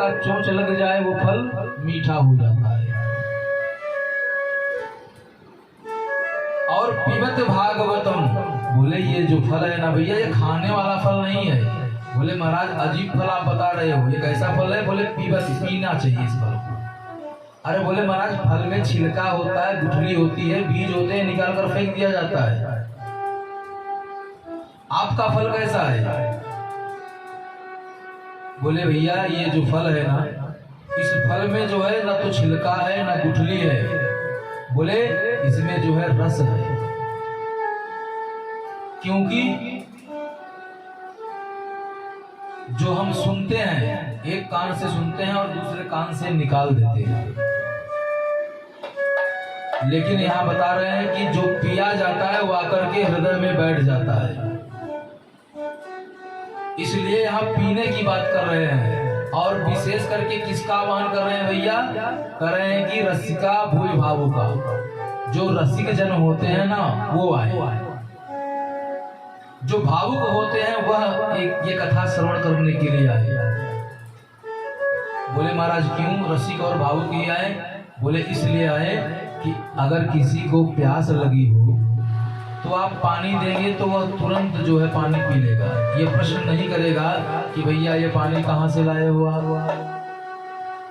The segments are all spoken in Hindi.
का चोंच लग जाए वो फल मीठा हो जाता है। और पिबत भागवतम, बोले ये जो फल है ना भैया, ये खाने वाला फल नहीं है। बोले महाराज अजीब फल आप बता रहे हो, ये कैसा फल है? बोले पिबत, पीना चाहिए इस फल को। अरे बोले महाराज फल में छिलका होता है, गुठली होती है, बीज होते हैं, निकाल कर फेंक दिया जाता है। आपका फल कैसा है? बोले भैया ये जो फल है ना, इस फल में जो है ना तो छिलका है ना गुठली है, बोले इसमें जो है रस है। क्योंकि जो हम सुनते हैं, एक कान से सुनते हैं और दूसरे कान से निकाल देते हैं, लेकिन यहाँ बता रहे हैं कि जो पिया जाता है वो आकर के हृदय में बैठ जाता है। इसलिए यहाँ पीने की बात कर रहे हैं। और विशेष करके किसका आह्वान कर रहे हैं भैया? कर रहे हैं कि रसिका भूल भावों का, जो रसिक जन होते हैं ना वो आए, जो भावुक होते हैं वह ये कथा श्रवण करने के लिए आए। बोले महाराज क्यों रसिक और भावुक ही आए? बोले इसलिए आए कि अगर किसी को प्यास लगी हो तो आप पानी देंगे तो वह तुरंत जो है पानी पी लेगा। ये प्रश्न नहीं करेगा कि भैया ये पानी कहाँ से लाए हो आप,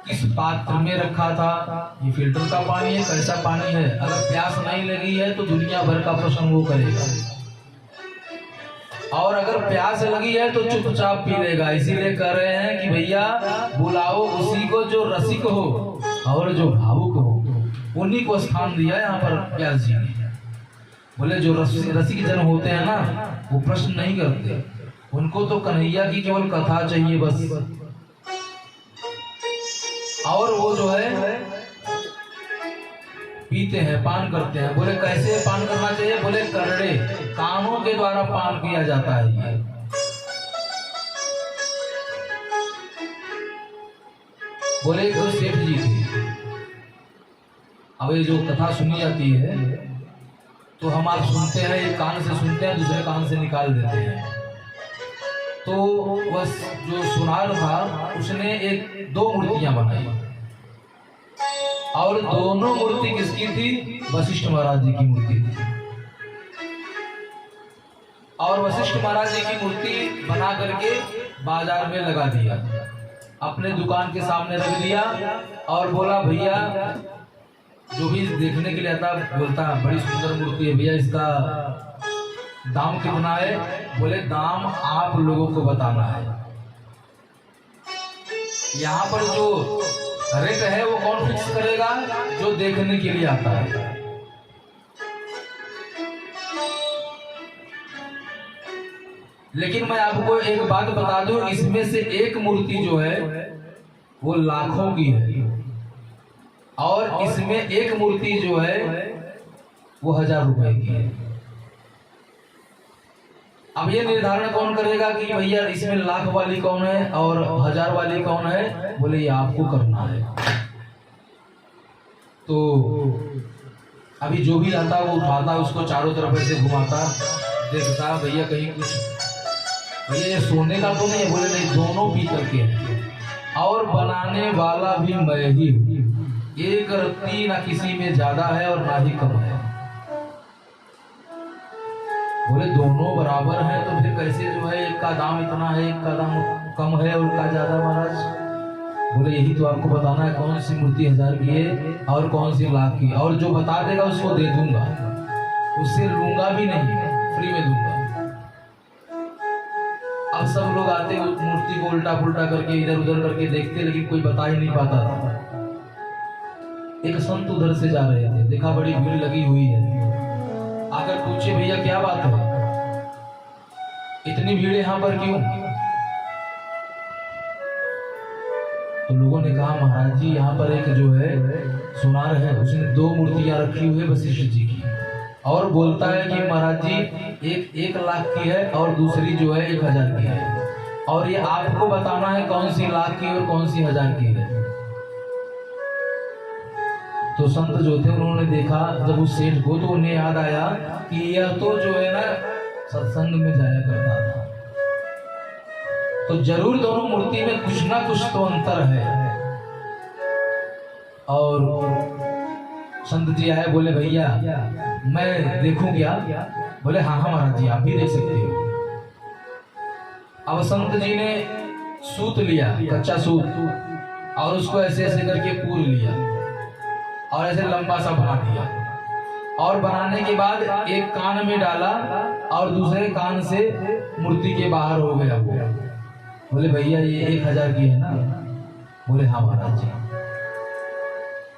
किस पात्र में रखा था, ये फिल्टर का पानी है, कैसा पानी है। अगर प्यास नहीं लगी है तो दुनिया भर का प्रश्न वो करेगा, और अगर प्यास लगी है तो चुपचाप पी लेगा। इसीलिए कह रहे हैं कि भैया बुलाओ उसी को जो रसिक हो और जो भावुक हो, उन्हीं को स्थान दिया है यहाँ पर व्यास जी ने। बोले जो रसिक जन होते हैं ना वो प्रश्न नहीं करते, उनको तो कन्हैया की केवल कथा चाहिए बस। और वो जो है पीते हैं, पान करते हैं। बोले कैसे पान करना चाहिए? बोले करड़े कानों के द्वारा पान किया जाता है ये। बोले एक सेठ जी थे। अब ये जो कथा सुनी जाती है तो हम आप सुनते हैं, एक कान से सुनते हैं, दूसरे कान से निकाल देते हैं। तो बस जो सुनार था उसने दो मूर्तियां बनाई, और दोनों मूर्ति किसकी थी? वशिष्ठ महाराज जी की मूर्ति थी। और वशिष्ठ महाराज जी की मूर्ति बना करके बाजार में लगा दिया, अपने दुकान के सामने रख दिया, और बोला भैया जो भी देखने के लिए आता बोलता बड़ी सुंदर मूर्ति है भैया, इसका दाम कितना है? बोले दाम आप लोगों को बताना है। यहाँ पर जो रेट है वो कौन फिक्स करेगा? जो देखने के लिए आता है। लेकिन मैं आपको एक बात बता दूं, इसमें से एक मूर्ति जो है वो लाखों की है, और इसमें एक मूर्ति जो है वो 1000 रुपए की है। अब ये निर्धारण कौन करेगा कि भैया इसमें लाख वाली कौन है और 1000 वाली कौन है? बोले ये आपको करना है। तो अभी जो भी आता वो उठाता, उसको चारों तरफ से घुमाता, देखता भैया कहीं कुछ, भैया ये सोने का तो नहीं है? बोले नहीं, दोनों पीतल के हैं, और बनाने वाला भी मैं ही हूँ। एक रत्ती ना किसी में ज्यादा है और ना ही कम है। बोले दोनों बराबर है तो फिर कैसे जो है एक का दाम इतना है, एक का दाम कम है और का ज्यादा? महाराज बोले यही तो आपको बताना है, कौन सी मूर्ति 1000 की है और कौन सी लाख की, और जो बता देगा उसको दे दूंगा, उससे लूंगा भी नहीं, फ्री में दूंगा। अब सब लोग आते मूर्ति को उल्टा पुल्टा करके इधर उधर करके देखते, लेकिन कोई बता ही नहीं पाता था। एक संत उधर से जा रहे थे, देखा बड़ी भीड़ लगी हुई है, आकर पूछे भैया क्या बात है, इतनी भीड़ यहाँ पर क्यों? तो लोगों ने कहा महाराज जी यहाँ पर एक जो है सुनार है, उसने 2 मूर्तियां रखी हुई है वशिष्ठ जी की, और बोलता है कि महाराज जी एक 1 लाख की है और दूसरी जो है 1000 की है, और ये आपको बताना है कौन सी लाख की और कौन सी 1000 की है। तो संत जो थे उन्होंने देखा जब उस सेठ को, तो उन्हें याद आया कि यह तो जो है ना सत्संग में जाया करता था। तो जरूर दोनों मूर्ति में कुछ ना कुछ तो अंतर है। और संत जी आए, बोले भैया मैं देखूं क्या? बोले हाँ हाँ महाराज जी, आप भी देख सकते हो। अब संत जी ने सूत लिया, कच्चा सूत, और उसको ऐसे ऐसे करके पूर लिया और ऐसे लंबा सा बना दिया, और बनाने के बाद एक कान में डाला और दूसरे कान से मूर्ति के बाहर हो गया वो। बोले भैया ये 1000 की है ना? बोले हाँ महाराज जी।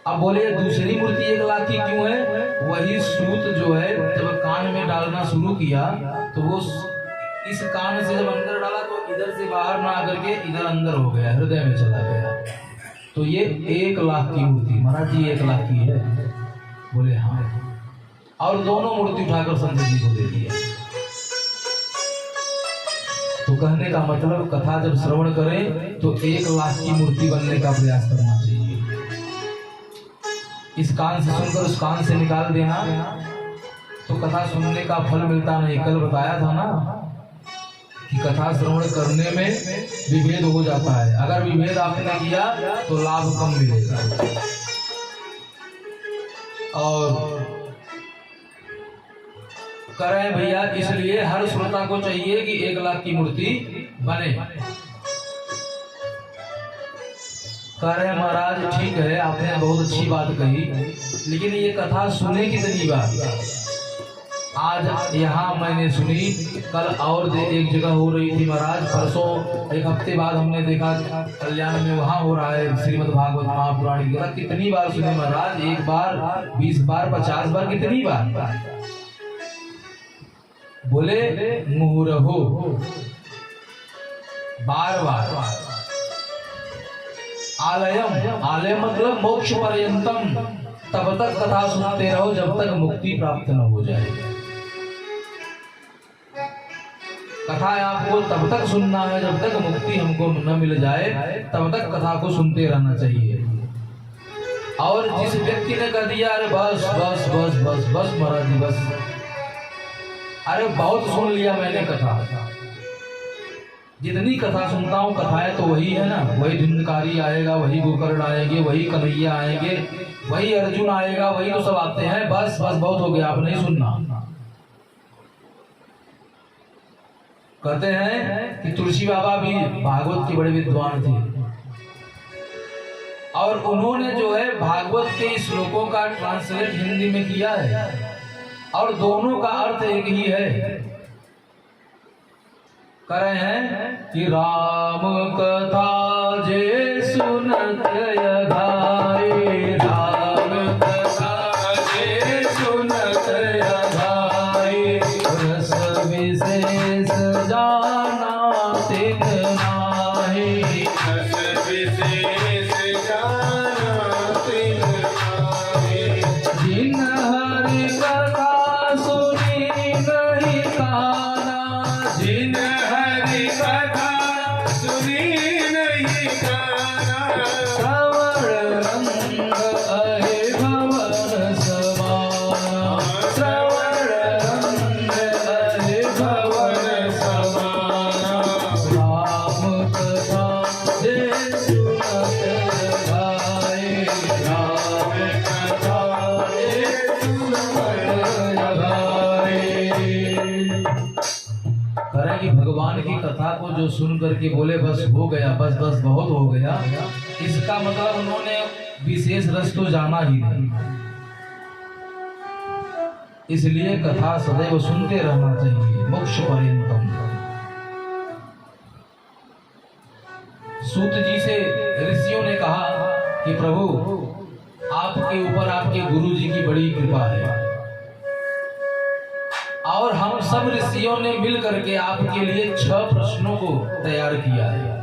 अब बोले दूसरी मूर्ति 1 लाख की क्यों है? वही सूत जो है जब कान में डालना शुरू किया तो वो इस कान से जब अंदर डाला तो इधर से बाहर ना आकर के इधर अंदर हो गया, हृदय में चला गया। तो ये 1 लाख की मूर्ति। महाराज जी 1 लाख की है? बोले हाँ। और दोनों मूर्ति उठाकर संत जी को दे दिया। तो कहने का मतलब कथा जब श्रवण करें तो 1 लाख की मूर्ति बनने का प्रयास करना चाहिए। इस कान से सुनकर उस कान से निकाल देना तो कथा सुनने का फल मिलता नहीं। कल बताया था ना कि कथा श्रवण करने में विभेद हो जाता है। अगर विभेद आपने किया तो लाभ कम मिलेगा। और करें भैया, इसलिए हर श्रोता को चाहिए कि 1 लाख की मूर्ति बने। करें महाराज ठीक है, आपने बहुत अच्छी बात कही, लेकिन ये कथा सुने कितनी बार? आज यहाँ मैंने सुनी, कल और एक जगह हो रही थी महाराज, परसों 1 हफ्ते बाद हमने देखा कल्याण में वहाँ हो रहा है श्रीमद् भागवत महापुराण की कथा। कितनी बार सुने महाराज? 1 बार, 20 बार, 50 बार, कितनी बार? बोले मुहुरहो, बार बार। आलयम, आलय मतलब मोक्ष पर्यंतम, तब तक कथा सुनते रहो जब तक मुक्ति प्राप्त न हो जाए। कथा आपको तब तक सुनना है जब तक मुक्ति हमको न मिल जाए, तब तक कथा को सुनते रहना चाहिए। और जिस व्यक्ति ने कह दिया अरे बस बस बस बस बस महाराज जी बस, अरे बहुत सुन लिया मैंने कथा, जितनी कथा सुनता हूँ कथाएं तो वही है ना, वही धिंडकारी आएगा, वही गोकर्ण आएंगे, वही कन्हैया आएंगे, वही अर्जुन आएगा, वही तो सब आते हैं, बस बस बहुत हो गया, आप नहीं सुनना। कहते हैं कि तुलसी बाबा भी भागवत के बड़े विद्वान थे और उन्होंने जो है भागवत के श्लोकों का ट्रांसलेट हिंदी में किया है और दोनों का अर्थ एक ही है। कर रहे हैं कि राम कथा जे सुनत अघाए, राम कथा जे सुनत अघाए, रस विशेष जाना तिन नाहि, रस विशेष जाना तिन नाहि, जिन हरि कथा सुनी नहीं काना, जिन हरि कथा सुनी नहीं काना, श्रवण रंग अहे भवन समाना, श्रवण रंग अहे भवन समाना, राम कथा जे सुनत अघाए, राम कथा जे सुनत अघाए। करें कि भगवान की कथा को जो सुन करके बोले बस हो गया, बस बस बहुत हो गया, इसका मतलब उन्होंने विशेष रस तो जाना ही नहीं। इसलिए कथा सदैव सुनते रहना चाहिए मोक्ष पर्यंतम। सूत जी से ऋषियों ने कहा कि प्रभु आपके ऊपर आपके गुरु जी की बड़ी कृपा है और हम सब ऋषियों ने मिल करके आपके लिए 6 प्रश्नों को तैयार किया है,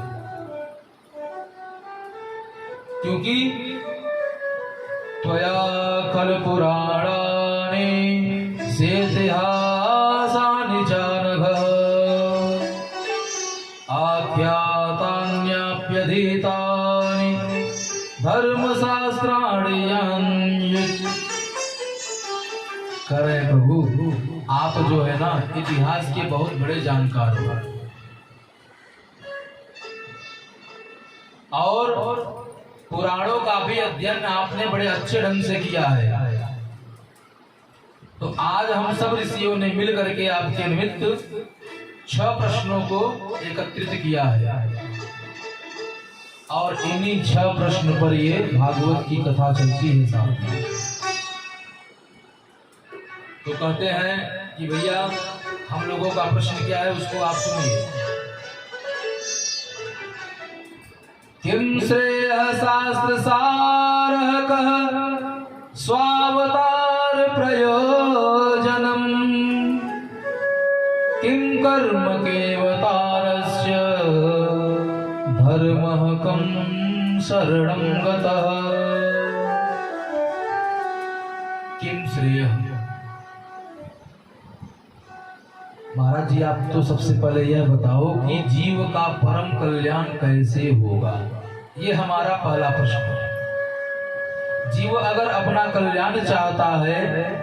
क्योंकि त्वया कल पुराणानि सेतिहासानि जानघ आख्यातान्याप्यधीतानि धर्मशास्त्राणि यान्युच्। करें प्रभु आप जो है ना इतिहास के बहुत बड़े जानकार हो और पुराणों का भी अध्ययन आपने बड़े अच्छे ढंग से किया है। तो आज हम सब ऋषियों ने मिल करके आपके निमित्त 6 प्रश्नों को एकत्रित किया है और इन्हीं 6 प्रश्न पर ये भागवत की कथा चलती है सामने। तो कहते हैं कि भैया हम लोगों का प्रश्न क्या है उसको आप सुनिए। किम श्रेय शास्त्र सारः कः स्वावतार प्रयोजनम किं कर्म केवतारस्य धर्मः कं शरणं गतः। किम श्रेय। महाराज जी आप तो सबसे पहले यह बताओ कि जीव का परम कल्याण कैसे होगा, ये हमारा पहला प्रश्न है। जीव अगर अपना कल्याण चाहता है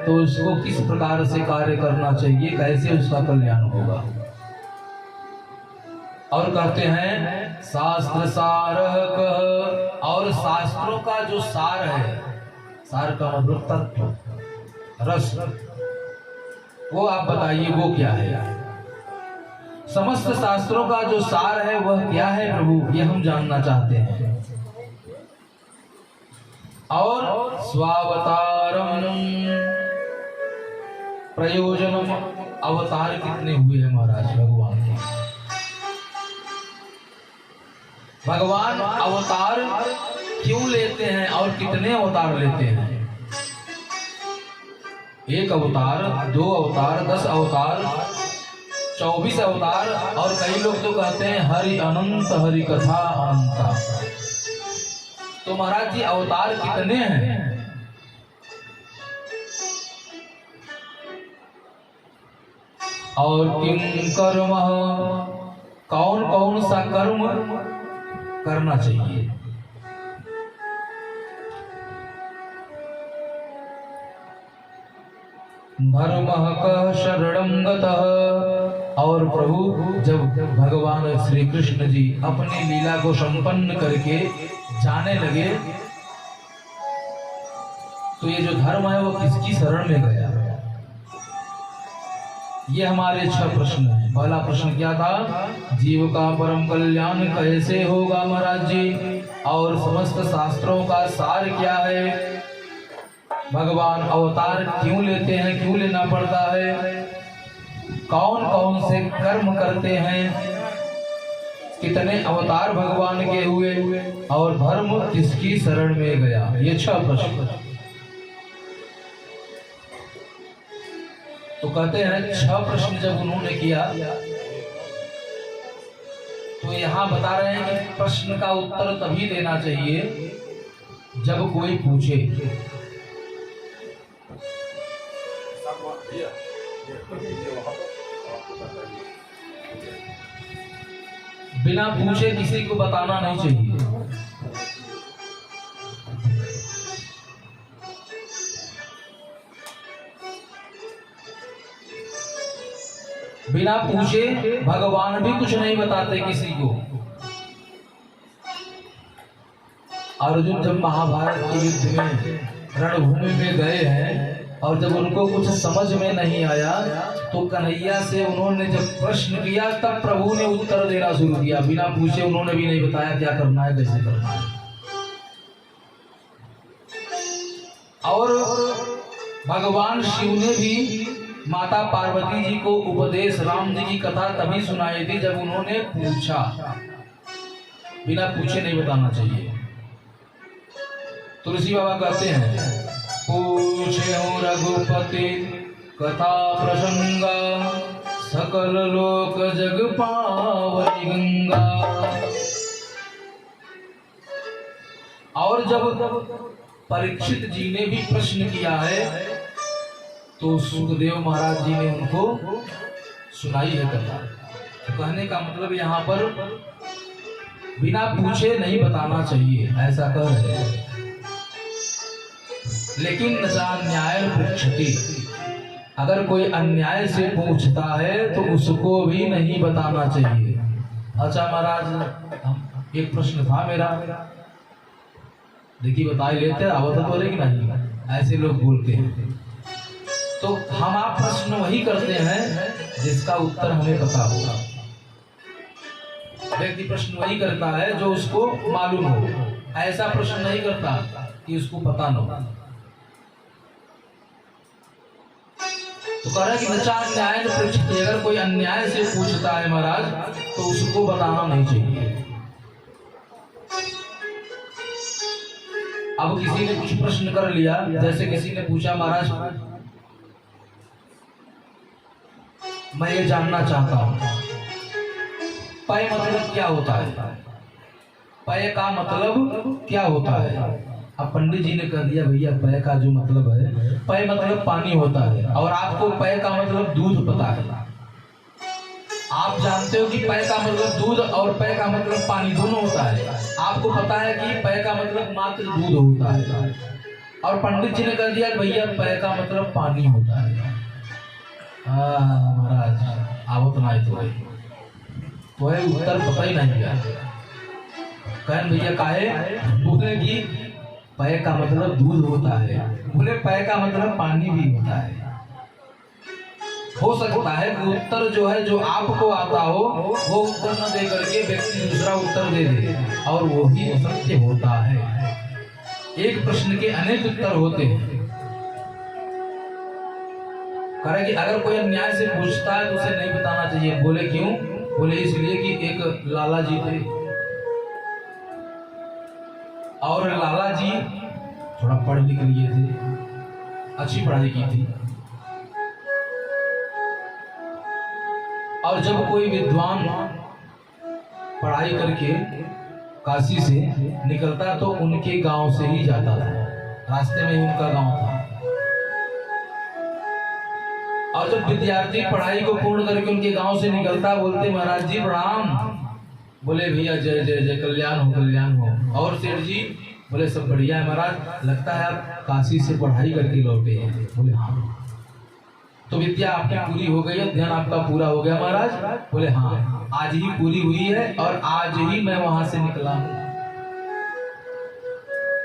तो उसको किस प्रकार से कार्य करना चाहिए, कैसे उसका कल्याण होगा। और कहते हैं शास्त्र सारः कः, और शास्त्रों का जो सार है, सार का मतलब तत्व रस, वो आप बताइए वो क्या है। समस्त शास्त्रों का जो सार है वह क्या है प्रभु, ये हम जानना चाहते हैं। और स्वावतारम प्रयोजनम, अवतार कितने हुए हैं महाराज भगवान के। भगवान अवतार क्यों लेते हैं और कितने अवतार लेते हैं। 1 अवतार, 2 अवतार, 10 अवतार, 24 अवतार, और कई लोग तो कहते हैं हरि अनंत, हरि कथा अनंता। तो महाराज जी अवतार कितने हैं। और किम कर्म, कौन कौन सा कर्म करना चाहिए। धर्मः कः शरणं गतः, और प्रभु जब भगवान श्री कृष्ण जी अपनी लीला को संपन्न करके जाने लगे तो ये जो धर्म है वो किसकी शरण में गया। ये हमारे 6 प्रश्न हैं। पहला प्रश्न क्या था, जीव का परम कल्याण कैसे होगा महाराज जी, और समस्त शास्त्रों का सार क्या है, भगवान अवतार क्यों लेते हैं, क्यों लेना पड़ता है, कौन कौन से कर्म करते हैं, कितने अवतार भगवान के हुए, और धर्म किसकी शरण में गया। ये 6 प्रश्न। तो कहते हैं 6 प्रश्न जब उन्होंने किया तो यहाँ बता रहे हैं कि प्रश्न का उत्तर तभी देना चाहिए जब कोई पूछे। बिना पूछे किसी को बताना नहीं चाहिए। बिना पूछे भगवान भी कुछ नहीं बताते किसी को। अर्जुन जब महाभारत के युद्ध में रणभूमि में गए हैं और जब उनको कुछ समझ में नहीं आया तो कन्हैया से उन्होंने जब प्रश्न किया तब प्रभु ने उत्तर देना शुरू किया। बिना पूछे उन्होंने भी नहीं बताया क्या करना है, कैसे करना है। और भगवान शिव ने भी माता पार्वती जी को उपदेश, राम जी की कथा तभी सुनाई थी जब उन्होंने पूछा। बिना पूछे नहीं बताना चाहिए। तुलसी बाबा कहते हैं, पूछे हो रघुपति कथा प्रसंगा, सकल लोक जग पावई गंगा। और जब परीक्षित जी ने भी प्रश्न किया है तो सुखदेव महाराज जी ने उनको सुनाई है कथा। तो कहने का मतलब यहाँ पर बिना पूछे नहीं बताना चाहिए, ऐसा कह रहे हैं। लेकिन न्याय पृच्छति, अगर कोई अन्याय से पूछता है तो उसको भी नहीं बताना चाहिए। अच्छा महाराज एक प्रश्न था मेरा, देखिए बता ही लेते, आवत तो कि नहीं, ऐसे लोग बोलते हैं। तो हम आप प्रश्न वही करते हैं जिसका उत्तर हमें पता होगा। व्यक्ति प्रश्न वही करता है जो उसको मालूम हो, ऐसा प्रश्न नहीं करता कि उसको पता न हो। तो कह रहा कि बच्चा अन्याय न पृच्छते, अगर कोई अन्याय से पूछता है महाराज तो उसको बताना नहीं चाहिए। अब किसी ने कुछ प्रश्न कर लिया, जैसे किसी ने पूछा महाराज मैं ये जानना चाहता हूं पय मतलब क्या होता है, पय का मतलब क्या होता है। अब पंडित जी ने कह दिया भैया पय का जो मतलब है, पय मतलब पानी होता है, और आपको पय का मतलब दूध पता है। आप जानते हो कि पय का मतलब दूध और पय का मतलब पानी दोनों होता है। आपको पता है कि पय का मतलब मात्र दूध होता है, और पंडित जी ने कह दिया भैया पय का मतलब पानी होता है। महाराज आवत ना तो है उत्तर पता ही नहीं गया। कहन भैया काहे, बोले कि पय का मतलब दूध होता है, बोले पय का मतलब पानी भी होता है। हो सकता है कि उत्तर जो है जो आपको आता हो वो उत्तर न दे करके व्यक्ति दूसरा उत्तर दे दे, और वो ही सत्य होता है। एक प्रश्न के अनेक उत्तर होते हैं। कह कि अगर कोई अन्याय से पूछता है तो उसे नहीं बताना चाहिए। बोले क्यों, बोले इसलिए कि एक लाला जी थे, और लाला जी थोड़ा पढ़ लिख लिए थे, अच्छी पढ़ाई की थी, और जब कोई विद्वान पढ़ाई करके काशी से निकलता तो उनके गांव से ही जाता था, रास्ते में ही उनका गांव था। और जब विद्यार्थी पढ़ाई को पूर्ण करके उनके गांव से निकलता, बोलते महाराज जी प्रणाम। बोले भैया जय जय जय, कल्याण हो कल्याण हो। और सेठ जी बोले सब बढ़िया है महाराज, लगता है आप काशी से पढ़ाई करके लौटे हैं। बोले हाँ। तो विद्या आपकी पूरी हो गई है, ध्यान आपका पूरा हो गया महाराज। बोले हाँ, आज ही पूरी हुई है और आज ही मैं वहां से निकला हूँ।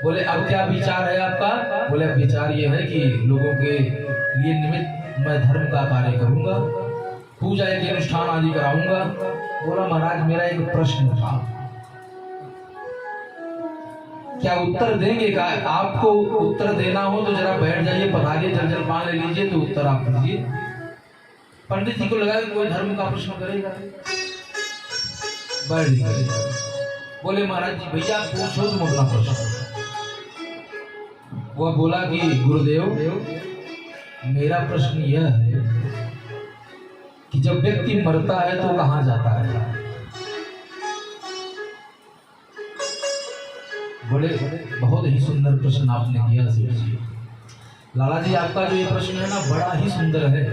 बोले अब क्या विचार है आपका। बोले अब विचार ये है कि लोगों के लिए निमित्त मैं धर्म का कार्य करूंगा, पूजा के अनुष्ठान आदि कराऊंगा। बोला महाराज मेरा एक प्रश्न था, क्या उत्तर देंगे का? आपको उत्तर देना हो तो जरा बैठ जाइए, पधारिए, जल पान ले लीजिए, तो उत्तर आप दीजिए। पंडित जी को लगा कि कोई धर्म का प्रश्न करेगा, बैठ गए। बोले महाराज जी भैया पूछो तुम अपना प्रश्न। वह बोला कि गुरुदेव मेरा प्रश्न यह है कि जब व्यक्ति मरता है तो कहाँ जाता है। बड़े बहुत ही सुंदर प्रश्न आपने किया सेठ जी। लाला जी आपका जो ये प्रश्न है ना बड़ा ही सुंदर है,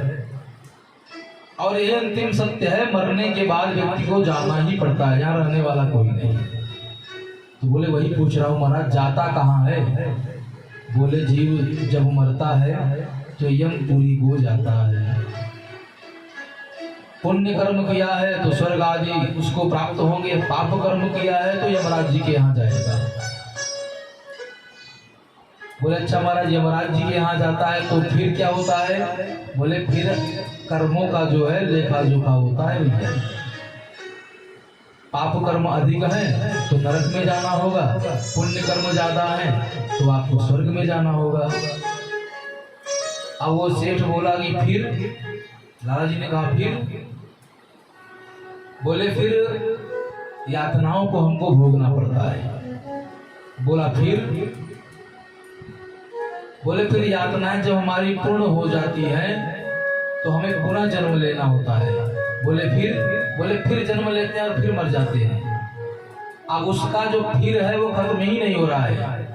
और ये अंतिम सत्य है, मरने के बाद व्यक्ति को जाना ही पड़ता है, यहाँ रहने वाला कोई नहीं। तो बोले वही पूछ रहा हूँ महाराज जाता कहाँ है। बोले जीव जब मरता है तो यमपुरी को जाता है, पुण्य कर्म किया है तो स्वर्ग आदि उसको प्राप्त होंगे, पाप कर्म किया है तो यमराज जी के यहाँ जाएगा। बोले अच्छा महाराज यमराज जी के यहाँ जाता है तो फिर क्या होता है। बोले फिर कर्मों का जो है लेखा जोखा होता है भैया। पाप कर्म अधिक है तो नरक में जाना होगा, पुण्य कर्म ज्यादा है तो आपको स्वर्ग में जाना होगा। अब वो सेठ बोला कि फिर, लाला जी ने कहा फिर। बोले फिर यातनाओं को हमको भोगना पड़ता है। बोला फिर। बोले फिर यातनाएं जब हमारी पूर्ण हो जाती हैं तो हमें पुनः जन्म लेना होता है। बोले फिर। बोले फिर जन्म लेते हैं और फिर मर जाते हैं। अब उसका जो फिर है वो खत्म ही नहीं हो रहा है।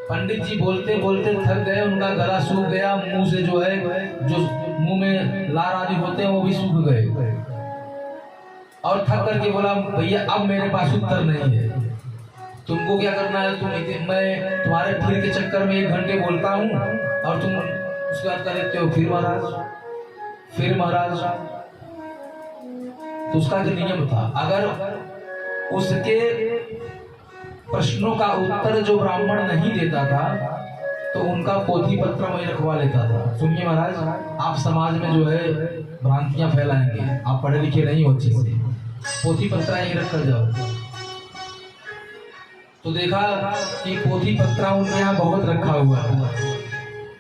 पंडित जी बोलते बोलते थक गए, उनका गला सूख गया, मुंह से जो है जो मुंह में लार आदि होते हैं वो भी सूख गए, और थक करके बोला भैया अब मेरे पास उत्तर नहीं है, तुमको क्या करना है। मैं तुम्हारे फिर के चक्कर में 1 घंटे बोलता हूँ और तुम उसके बाद कर देते हो फिर महाराज फिर महाराज। तो उसका जो नियम था, अगर उसके प्रश्नों का उत्तर जो ब्राह्मण नहीं देता था तो उनका पोथी पत्र वही रखवा लेता था। सुनिए महाराज, आप समाज में जो है भ्रांतियां फैलाएंगे, आप पढ़े लिखे नहीं हो अच्छे से, पोथी पत्रा यही रख कर जाओ। तो देखा कि पोथी पत्रा उनके यहाँ बहुत रखा हुआ था।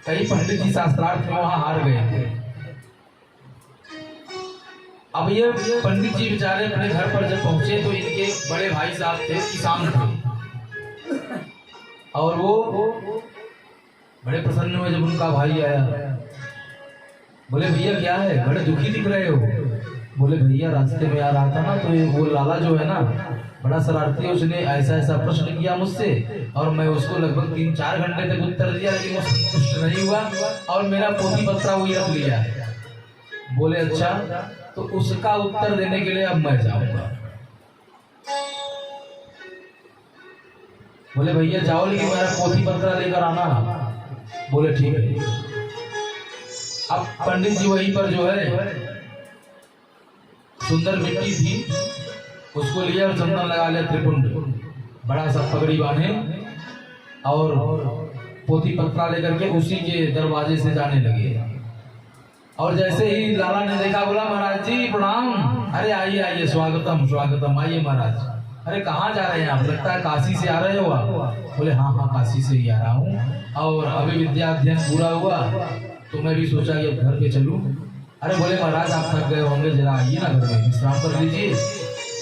कई पंडित जी शास्त्रार्थ में वहां हार गए थे। अब ये पंडित जी बेचारे अपने घर पर जब पहुंचे तो इनके बड़े भाई साहब थे, किसान थे, और वो बड़े प्रसन्न हुए जब उनका भाई आया। बोले भैया क्या है, बड़े दुखी दिख रहे हो? बोले भैया रास्ते में आ रहा था ना तो वो लाला जो है ना बड़ा शरारती है, उसने ऐसा ऐसा प्रश्न किया मुझसे और मैं उसको लगभग 3-4 घंटे तक उत्तर दिया, लेकिन वो संतुष्ट नहीं हुआ और मेरा पोथी पत्रा वही रख लिया है। बोले अच्छा, तो उसका उत्तर देने के लिए अब मैं जाऊंगा। बोले भैया जाओ, लेकिन मेरा पोथी पत्रा लेकर आना। बोले ठीक है। अब पंडित जी वहीं पर जो है सुंदर मिट्टी थी उसको लिया और चंदन लगा लिया, त्रिपुंड बड़ा सा पगड़ी बांधे और पोथी पत्रा लेकर के उसी के दरवाजे से जाने लगे। और जैसे ही लाला ने देखा बोला महाराज जी प्रणाम। अरे आइए आइए, स्वागतम स्वागतम, आइए महाराज। अरे कहाँ जा रहे हैं आप? लगता है काशी से आ रहे हो आप। बोले हाँ हाँ काशी से ही आ रहा हूँ और अभी विद्या अध्ययन पूरा हुआ तो मैं भी सोचा कि अब घर पे चलूं। अरे बोले महाराज आप थक गए होंगे, जरा आइए ना घर में विश्राम कर लीजिए।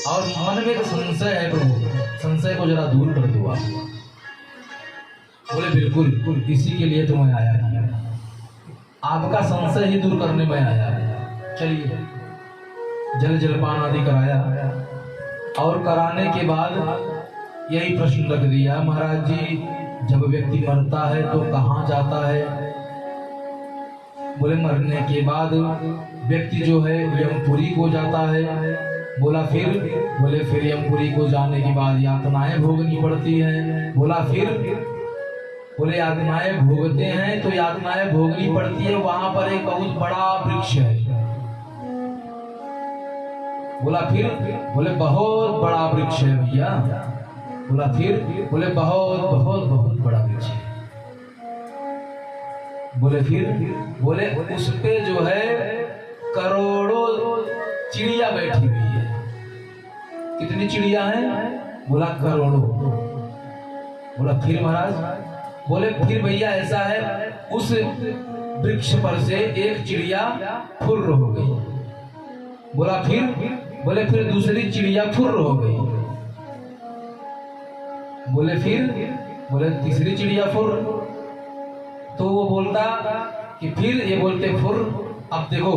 और मन में एक संशय है प्रभु, संशय को जरा दूर कर दो आप। बोले बिल्कुल, इसी के लिए तो मैं आया ही, आपका संशय ही दूर करने में आया। चलिए जल जलपान आदि कराया और कराने के बाद यही प्रश्न रख दिया, महाराज जी जब व्यक्ति मरता है तो कहाँ जाता है? बोले मरने के बाद व्यक्ति जो है यमपुरी को जाता है। बोला फिर? बोले फिर यमपुरी को जाने के बाद यातनाएं भोगनी पड़ती हैं। बोला फिर? बोले यातनाएं भोगते हैं तो यातनाएं भोगनी पड़ती है, वहां पर एक बहुत बड़ा वृक्ष है। बोला फिर? बोले बहुत बड़ा वृक्ष है भैया। बोला फिर? बोले बहुत बहुत बहुत बड़ा वृक्ष है। बोले फिर? बोले उस पे जो है करोड़ों चिड़िया बैठी हुई है। कितनी चिड़िया हैं? बोला करोड़ों। बोला फिर महाराज? बोले फिर भैया ऐसा है, उस वृक्ष पर से एक चिड़िया फुर्र हो गई। बोला फिर? बोले फिर दूसरी चिड़िया फुर्र हो गई। बोले फिर? बोले तीसरी चिड़िया फुर्र। तो वो बोलता कि फिर, ये बोलते फुर्र। अब देखो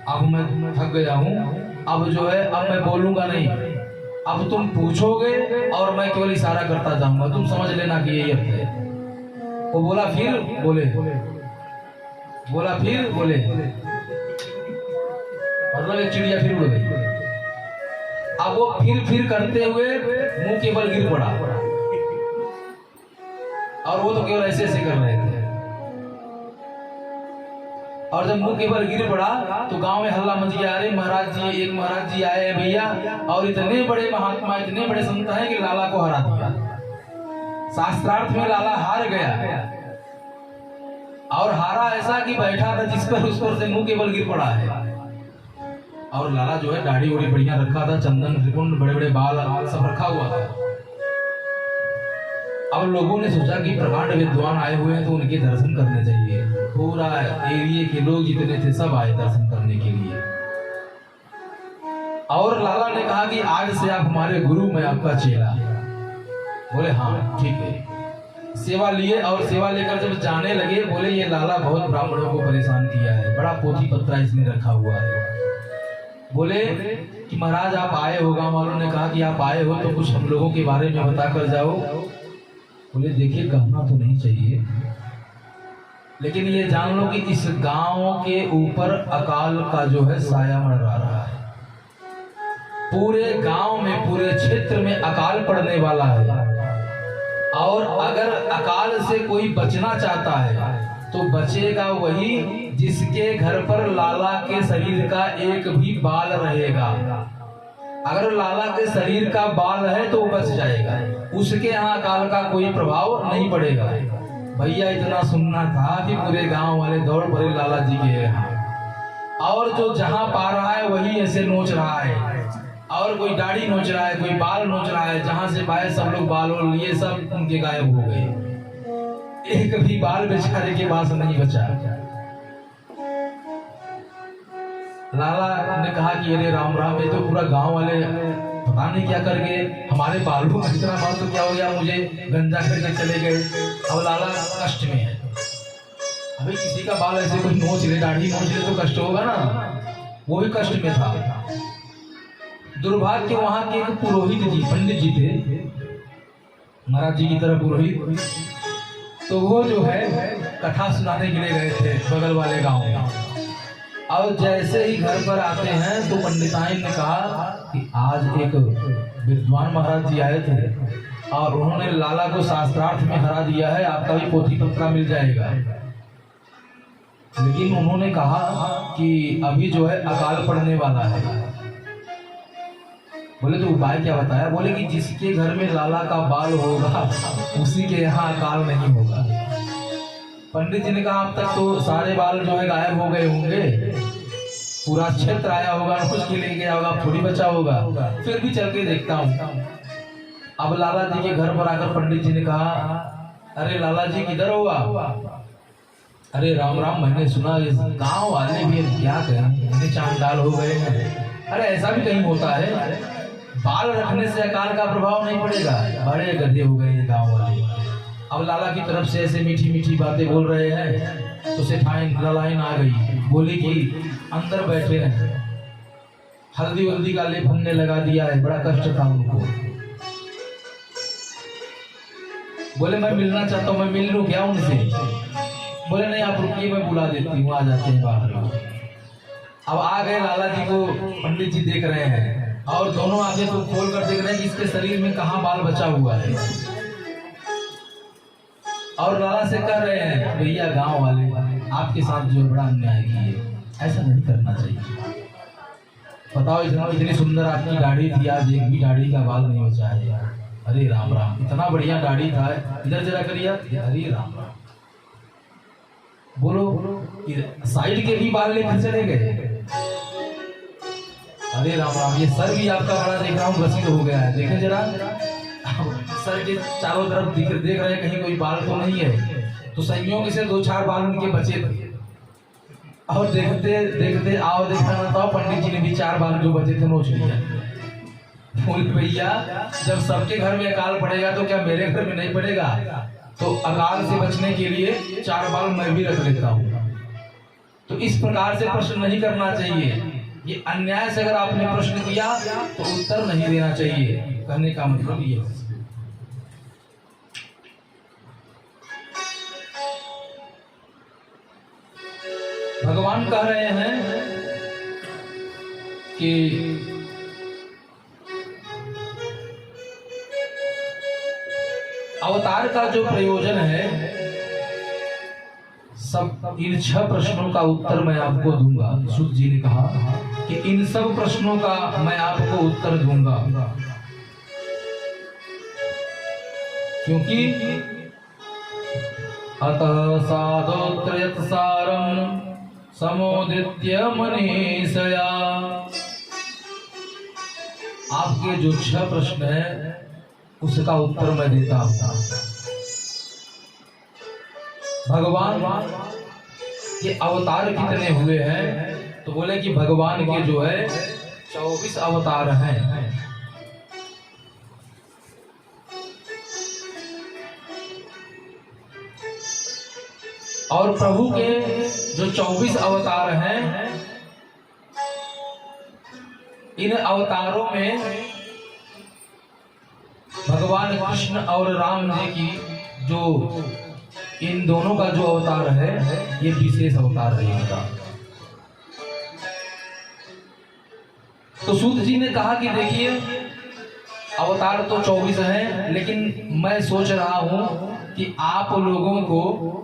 अब मैं थक गया हूं, अब जो है अब मैं बोलूंगा नहीं, अब तुम पूछोगे और मैं केवल इशारा करता जाऊंगा, तुम समझ लेना कि यही अर्थ है। वो बोला फिर? बोले बोला फिर? बोले मतलब एक चिड़िया फिर उड़ गई। अब वो फिर करते हुए मुंह केवल गिर पड़ा और वो तो केवल ऐसे ऐसे कर रहे थे। और जब मुंह केवल गिर पड़ा तो गांव में हल्ला मच गया, अरे महाराज जी, एक महाराज जी आए हैं भैया और इतने बड़े महात्मा इतने बड़े संत हैं कि लाला को हरा दिया। शास्त्रार्थ में लाला हार गया और हारा ऐसा कि बैठा था जिस पर उस पर से मुंह केवल गिर पड़ा है। और लाला जो है दाढ़ी उड़ी बढ़िया रखा था, चंदन त्रिपुंड बड़े बड़े बाल सब रखा हुआ था। अब लोगों ने सोचा कि प्रकांड विद्वान आए हुए हैं तो उनके दर्शन करने चाहिए। पूरा एरिया के लोग जितने थे सब आए दर्शन करने के लिए। और लाला ने कहा कि आज से आप हमारे गुरु, मैं आपका चेला। बोले हाँ ठीक है। सेवा लिए और सेवा लेकर जब जाने लगे, बोले ये लाला बहुत ब्राह्मणों को परेशान किया है, बड़ा पोथी पत्रा इसने रखा हुआ है। बोले कि महाराज आप आए हो, गांव वालों ने कहा कि आप आए हो तो कुछ हम लोगों के बारे में बता कर जाओ। बोले देखिए कहना तो नहीं चाहिए, लेकिन ये जान लो कि इस गांव के ऊपर अकाल का जो है साया मंडरा रहा है। पूरे गांव में, पूरे क्षेत्र में अकाल पड़ने वाला है। और अगर अकाल से कोई बचना चाहता है तो बचेगा वही जिसके घर पर लाला के शरीर का एक भी बाल रहेगा। अगर लाला के शरीर का बाल है तो वो बच जाएगा, उसके यहाँ अकाल का कोई प्रभाव नहीं पड़ेगा। भैया इतना सुनना था कि पूरे गांव वाले दौड़ पड़े लाला जी के यहाँ, और जो जहां पा रहा है वही ऐसे नोच रहा है, और कोई दाढ़ी नोच रहा है, कोई बाल नोच रहा है, जहां से पाए सब लोग बाल और लिए सब उनके गायब हो गए, एक भी बाल बेचारे के पास नहीं बचा। लाला ने कहा कि अरे राम राम, ये तो पूरा गांव वाले पता नहीं क्या कर गए, हमारे बालों में इतना बाल तो क्या हो गया, मुझे गंजा करके चले गए। अब लाला कष्ट में है, अभी किसी का बाल ऐसे कोई नोच ले, दाढ़ी नोच ले तो कष्ट होगा ना, वो भी कष्ट में था। दुर्भाग्य वहां के एक पुरोहित जी, पंडित जी थे, महाराज जी की तरह पुरोहित, तो वो जो है कथा सुनाने के लिए गए थे बगल वाले गांव में। और जैसे ही घर पर आते हैं तो पंडिताइन ने कहा कि आज एक विद्वान महाराज जी आए थे और उन्होंने लाला को शास्त्रार्थ में हरा दिया है, आपका भी पोथी पत्रा मिल जाएगा। लेकिन उन्होंने कहा कि अभी जो है अकाल पड़ने वाला है। बोले तो उपाय क्या बताया? बोले कि जिसके घर में लाला का बाल होगा उसी के यहाँ अकाल नहीं होगा। पंडित जी ने कहा अब तक तो सारे बाल जो है गायब हो गए होंगे, पूरा क्षेत्र आया होगा, कुछ के ले गया होगा, थोड़ी बचा होगा, फिर भी चल के देखता हूँ। अब लाला जी के घर पर आकर पंडित जी ने कहा, अरे लाला जी किधर हो आप? अरे राम राम, मैंने सुना इस गांव वाले भी क्या कहें, इतने चांडाल हो गए हैं। अरे ऐसा भी कहीं होता है? बाल रखने से अकाल का प्रभाव नहीं पड़ेगा, बड़े गधे हो गए गांव वाले। अब लाला की तरफ से ऐसे मीठी मीठी बातें बोल रहे हैं तो सेठाइन ललाइन आ गई, बोली कि अंदर बैठे हैं, हल्दी वल्दी का लेप हमने लगा दिया है, बड़ा कष्ट था उनको। बोले मैं मिलना चाहता हूँ, मैं मिल लूं क्या उनसे? बोले नहीं आप रुकिए, मैं बुला देती हूँ, आ जाते हैं बाहर। अब आ गए, लाला जी को पंडित जी देख रहे हैं और दोनों आगे तो खोल कर देख रहे हैं कि इसके शरीर में कहाँ बाल बचा हुआ है। और लाला से कह रहे हैं, भैया गांव वाले आपके साथ जो बड़ा अन्याय किए, ऐसा नहीं करना चाहिए। बताओ इतनी सुंदर आपकी दाढ़ी थी, आज एक भी दाढ़ी का बाल नहीं बचा है। अरे राम राम, इतना बढ़िया दाढ़ी था, इधर जरा करिए। अरे राम राम, बोलो साइड के भी बाल लेकर चले गए। अरे राम राम, ये सर भी आपका बड़ा देख रहा हूँ घसीट हो गया है, देखें जरा सर के चारों तरफ देख रहे हैं कहीं कोई बाल तो नहीं है। तो संयोग से 2-4 बाल उनके बचे थे। और देखते देखते आओ देखना बताओ, पंडित जी ने भी 4 बाल जो बचे थे नोच लिया। बोल भैया जब सबके घर में अकाल पड़ेगा तो क्या मेरे घर में नहीं पड़ेगा? तो अकाल से बचने के लिए 4 बाल मैं भी रख लेता हूँ। तो इस प्रकार से प्रश्न नहीं करना चाहिए। ये अन्याय से अगर आपने प्रश्न किया तो उत्तर नहीं देना चाहिए, कहने का मतलब ये है। भगवान कह रहे हैं कि अवतार का जो प्रयोजन है, सब इन 6 प्रश्नों का उत्तर मैं आपको दूंगा। सूत जी ने कहा कि इन सब प्रश्नों का मैं आपको उत्तर दूंगा, क्योंकि अतः साधोत्र यत् सारम समोदित्य मनीषया। आपके जो 6 प्रश्न है उसका उत्तर मैं देता हूं। भगवान के अवतार कितने हुए हैं? तो बोले कि भगवान के जो है 24 अवतार हैं। और प्रभु के जो 24 अवतार हैं, इन अवतारों में भगवान कृष्ण और राम जी की जो इन दोनों का जो अवतार है, ये विशेष अवतार है इनका। तो सूत जी ने कहा कि देखिए अवतार तो 24 हैं, लेकिन मैं सोच रहा हूं कि आप लोगों को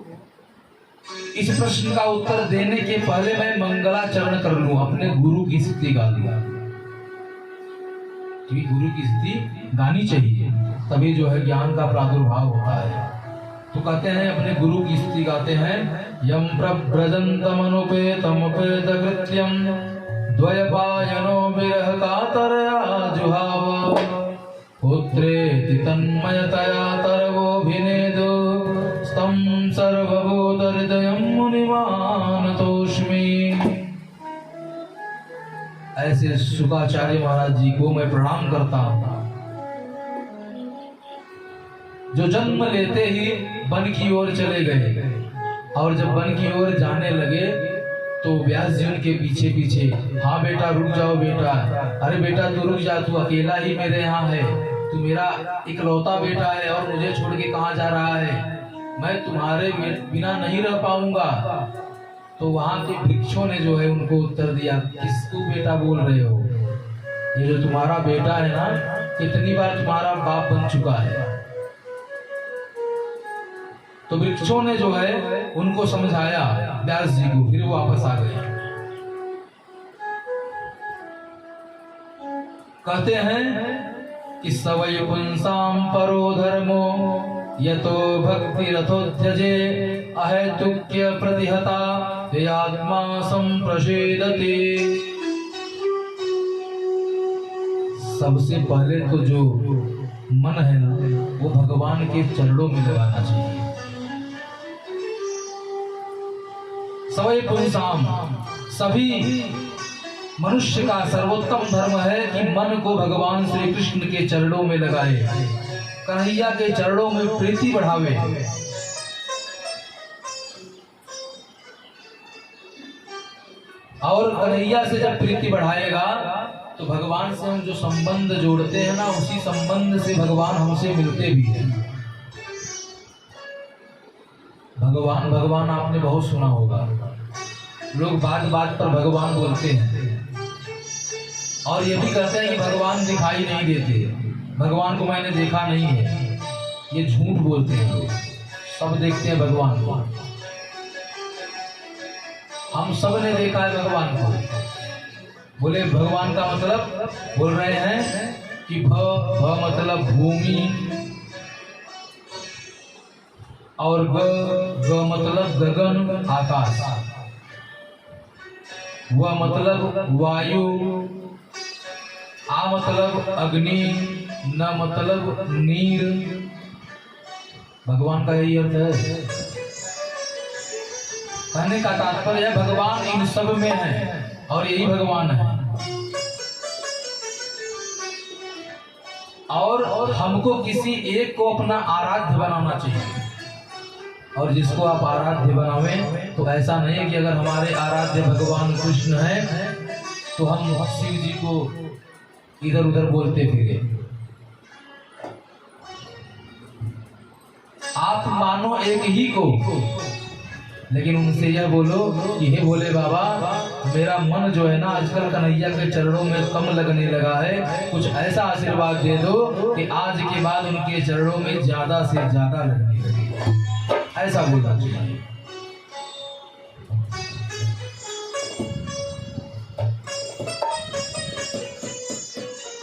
इस प्रश्न का उत्तर देने के पहले मैं मंगलाचरण कर लूं, अपने गुरु की स्तुति गा लूं। कि गुरु की स्तुति गानी चाहिए, तभी जो है ज्ञान का प्रादुर्भाव होता है। तो कहते हैं अपने गुरु की स्तुति गाते हैं, यम प्रव्रजन्तमनुपेतमुपेत कृत्यम द्वयपायनो विरह कातरया जुहाव पुत्रेति तन्मयतया तरवोभिनेदो स्तं सर्वभूत हृदयं मुनिमानतोऽस्मि। ऐसे शुकाचार्य महाराज जी को मैं प्रणाम करता हूँ, जो जन्म लेते ही वन की ओर चले गए, और जब वन की ओर जाने लगे तो व्यास जी उनके पीछे पीछे, हाँ बेटा रुक जाओ बेटा, अरे बेटा तू रुक जा, तू अकेला ही मेरे यहाँ है, तू मेरा इकलौता बेटा है और मुझे छोड़ के कहाँ जा रहा है, मैं तुम्हारे बिना नहीं रह पाऊंगा। तो वहां के वृक्षों ने जो है उनको उत्तर दिया, किसको बेटा बोल रहे हो, ये जो तुम्हारा बेटा है ना, कितनी बार तुम्हारा बाप बन चुका है। तो वृक्षों ने जो है उनको समझाया व्यास जी को, फिर वो वापस आ गए। कहते हैं कि सवै पुंसाम परो धर्मो यतो भक्ति रथोत्यजे अहेतुक्य प्रतिहता आत्मा संप्रषेदते। सबसे पहले तो जो मन है ना, वो भगवान के चरणों में लगाना चाहिए। सवै पुंसाम, सभी मनुष्य का सर्वोत्तम धर्म है कि मन को भगवान श्री कृष्ण के चरणों में लगाए, कन्हैया के चरणों में प्रीति बढ़ावे। और कन्हैया से जब प्रीति बढ़ाएगा तो भगवान से हम जो संबंध जोड़ते हैं ना, उसी संबंध से भगवान हमसे मिलते भी हैं। भगवान भगवान आपने बहुत सुना होगा, लोग बात बात पर भगवान बोलते हैं और ये भी कहते हैं कि भगवान दिखाई नहीं देते, भगवान को मैंने देखा नहीं है, ये झूठ बोलते हैं लोग। सब देखते हैं भगवान को, हम सब ने देखा है भगवान को। बोले भगवान का मतलब बोल रहे हैं कि भ मतलब भूमि, और ग मतलब गगन आकाश, व मतलब वायु, आ मतलब अग्नि, न मतलब नीर। भगवान का यही अर्थ है। कहने का तात्पर्य है भगवान इन सब में है और यही भगवान है। और हमको किसी एक को अपना आराध्य बनाना चाहिए, और जिसको आप आराध्य बनावें तो ऐसा नहीं है कि अगर हमारे आराध्य भगवान कृष्ण है तो हम शिव जी को इधर उधर बोलते फिरे। आप मानो एक ही को, लेकिन उनसे यह बोलो कि हे भोले बाबा, मेरा मन जो है ना आजकल कन्हैया के चरणों में कम लगने लगा है, कुछ ऐसा आशीर्वाद दे दो कि आज के बाद उनके चरणों में ज्यादा से ज्यादा लगने लगे। ऐसा बोलना चाहिए।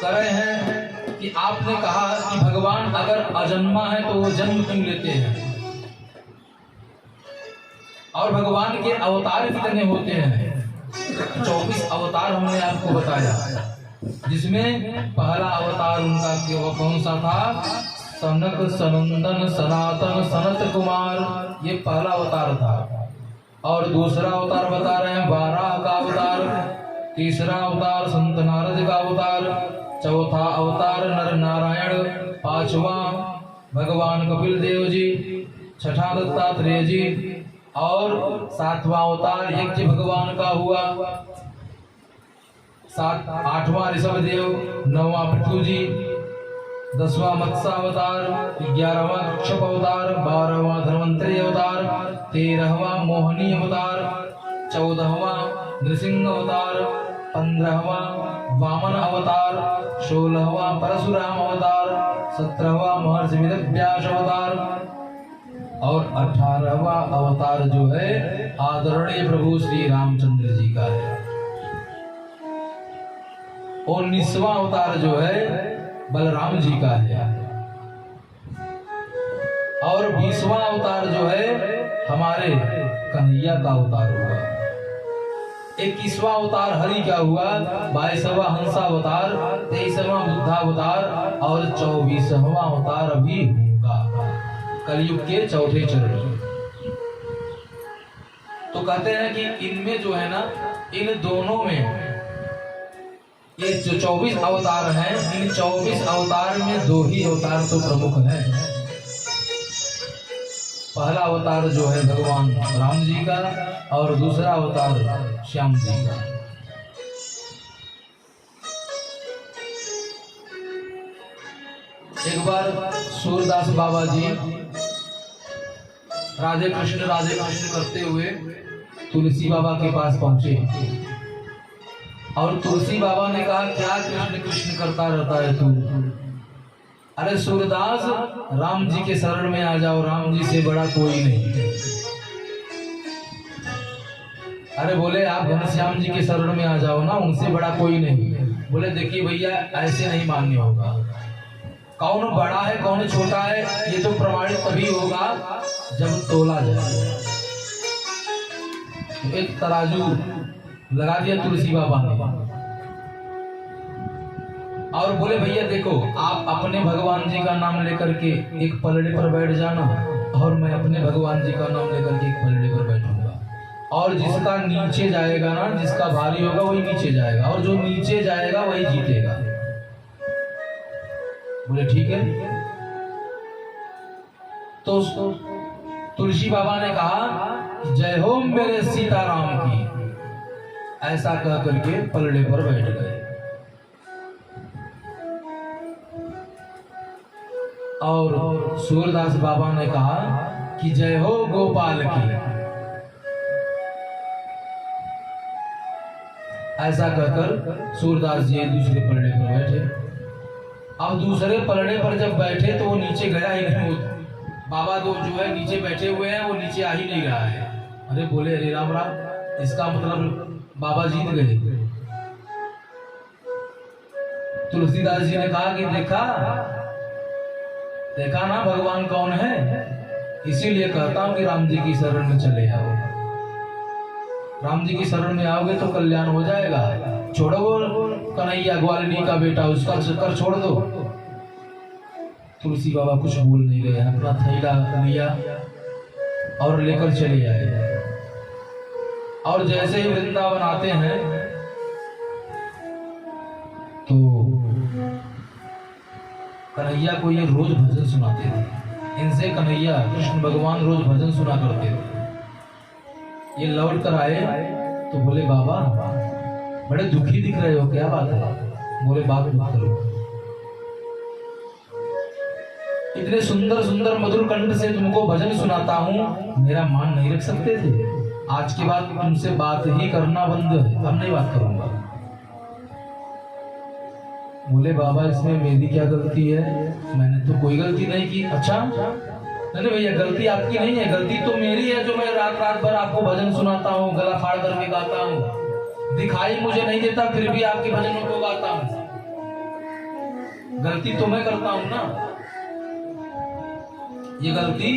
कह रहे हैं कि आपने कहा कि भगवान अगर अजन्मा है तो वो जन्म क्यों लेते हैं, और भगवान के अवतार कितने होते हैं। 24 अवतार हमने आपको बताया, जिसमें पहला अवतार उनका कौन सा था, सनक सनंदन सनातन सनत कुमार, ये पहला अवतार था। और दूसरा अवतार बता रहे हैं बाराह का अवतार, तीसरा अवतार संत नारद का अवतार, चौथा अवतार नर नारायण, पांचवा भगवान कपिल देव जी, छठा दत्तात्रेय जी, और सातवां अवतार यज्ञ भगवान का हुआ, आठवां ऋषभ देव, नौवां पृथु जी, 10वां मत्स्य अवतार, 11वां कच्छप अवतार, 12वां धन्वंतरी अवतार, 13वां मोहिनी अवतार, 14वां नृसिंह अवतार, 15वां वामन अवतार, 16वां परशुराम अवतार, 17वां महर्षि वेदव्यास अवतार, और 18वां अवतार जो है आदरणीय प्रभु श्री रामचंद्र जी का है। और 19वां अवतार जो है बलराम जी का है, और 20वां अवतार जो है हमारे कन्हैया का अवतार हुआ। 21वां अवतार हरि का हुआ, 22वां हंसावतार, 23वां बुद्धावतार और 24वां अवतार अभी होगा कलयुग के चौथे चरण। तो कहते हैं कि इनमें जो है ना, इन दोनों में ये जो 24 अवतार हैं, इन 24 अवतार में 2 ही अवतार तो प्रमुख हैं। पहला अवतार जो है भगवान राम जी का और दूसरा अवतार श्याम जी का। एक बार सूरदास बाबा जी राधे कृष्ण करते हुए तुलसी बाबा के पास पहुंचे और तुलसी बाबा ने कहा, क्या कृष्ण कृष्ण करता रहता है तू? अरे सूरदास, राम जी के शरण में आ जाओ, राम जी से बड़ा कोई नहीं। अरे बोले आप घनश्याम जी के शरण में आ जाओ ना, उनसे बड़ा कोई नहीं। बोले देखिए भैया, ऐसे नहीं मान्य होगा। कौन बड़ा है कौन छोटा है ये तो प्रमाणित तभी होगा जब तोला जाए। तो एक तराजू लगा दिया तुलसी बाबा ने और बोले भैया देखो, आप अपने भगवान जी का नाम लेकर के एक पलड़े पर बैठ जाना और मैं अपने भगवान जी का नाम लेकर के एक पलड़े पर बैठूंगा, और जिसका नीचे जाएगा ना, जिसका भारी होगा वही नीचे जाएगा, और जो नीचे जाएगा वही जीतेगा। बोले ठीक है। तो तुलसी बाबा ने कहा, जय हो मेरे सीताराम की, ऐसा कह करके पलड़े पर बैठ गए। और सूरदास बाबा ने कहा कि जय हो गोपाल की, ऐसा कहकर सूरदास जी दूसरे पलड़े पर बैठे। अब दूसरे पलड़े पर जब बैठे तो वो नीचे गया ही नहीं। बाबा जो है नीचे बैठे हुए हैं, वो नीचे आ ही नहीं रहा है। अरे बोले अरे राम राम, इसका मतलब बाबा जीत गए। तुलसीदास जी ने कहा कि देखा ना भगवान कौन है, इसीलिए कहता हूं कि राम जी की शरण में चले आओ। राम जी की शरण में आओगे तो कल्याण हो जाएगा। छोड़ो वो कन्हैया ग्वालिनी का बेटा, उसका चक्कर छोड़ दो। तुलसी बाबा कुछ बोल नहीं रहे, अपना थैला लिया और लेकर चले आए। और जैसे ही वृंदावन आते हैं तो कन्हैया को ये रोज भजन सुनाते थे। इनसे कन्हैया कृष्ण भगवान रोज भजन सुना करते थे। ये लौट कर आए तो बोले बाबा बड़े दुखी दिख रहे हो, क्या बात है? बोले बात मत करो, इतने सुंदर सुंदर मधुर कंठ से तुमको भजन सुनाता हूँ, मेरा मान नहीं रख सकते थे? आज के बाद तुमसे बात ही करना बंद है, अब नहीं बात करूंगा। बोले बाबा इसमें मेरी क्या गलती है? मैंने तो कोई गलती नहीं की। अच्छा नहीं भैया, गलती आपकी नहीं है, गलती तो मेरी है जो मैं रात रात भर आपको भजन सुनाता हूँ, गला फाड़ करके गाता हूँ, दिखाई मुझे नहीं देता फिर भी आपके भजनों को गाता हूँ। गलती तो मैं करता हूँ ना, ये गलती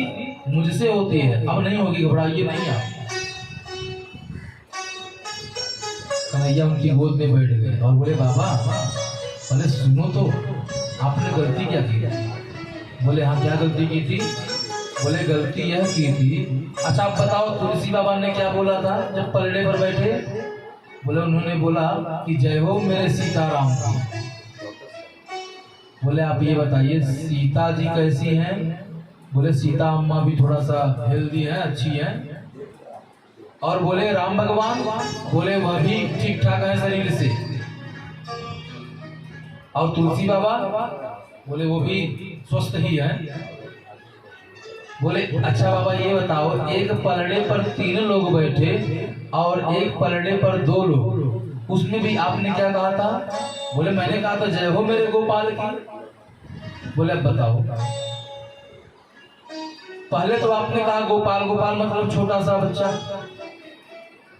मुझसे होती है, अब नहीं होगी, घबराइए नहीं आप। कन्हैया उनकी गोद में बैठ गए और बोले बाबा पहले सुनो तो, आपने गलती क्या की? बोले हाँ क्या गलती की थी? बोले गलती यह की थी। अच्छा आप बताओ तुलसी बाबा ने क्या बोला था जब पलड़े पर बैठे? बोले उन्होंने बोला कि जय हो मेरे सीताराम की। बोले आप ये बताइए सीता जी कैसी हैं? बोले सीता अम्मा भी थोड़ा सा हेल्दी है, अच्छी है। और बोले राम भगवान? बोले वह भी ठीक ठाक है शरीर से। और तुलसी बाबा? बोले वो भी स्वस्थ ही है। बोले अच्छा बाबा ये बताओ, एक पलड़े पर 3 लोग बैठे और एक पलड़े पर 2 लोग, उसमें भी आपने क्या कहा था? बोले मैंने कहा था जय हो मेरे गोपाल की। बोले अब बताओ। पहले तो आपने कहा गोपाल, गोपाल मतलब छोटा सा बच्चा।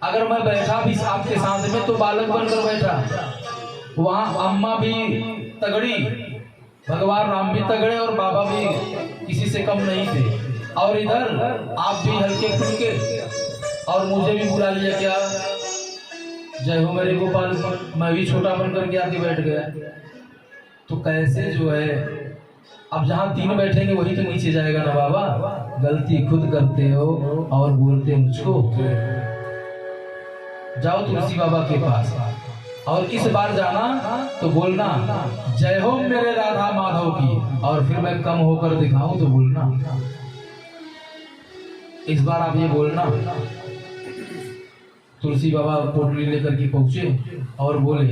अगर मैं बैठा भी आपके साथ में तो बालक बनकर बैठा, वहां अम्मा भी तगड़ी, भगवान राम भी तगड़े और बाबा भी किसी से कम नहीं थे, और इधर आप भी हल्के फुल्के, और मुझे भी बुला लिया क्या, जय हो मेरे गोपाल, मैं भी छोटा बनकर के आके बैठ गया। तो कैसे जो है, अब जहाँ तीन बैठेंगे वही तो नीचे जाएगा ना बाबा। गलती खुद करते हो और बोलते मुझको। जाओ तुलसी बाबा के पास, और इस बार जाना तो बोलना जय हो मेरे राधा माधव की, और फिर मैं कम होकर दिखाऊं तो बोलना, इस बार आप ये बोलना। तुलसी बाबा पोटली लेकर के पहुंचे और बोले,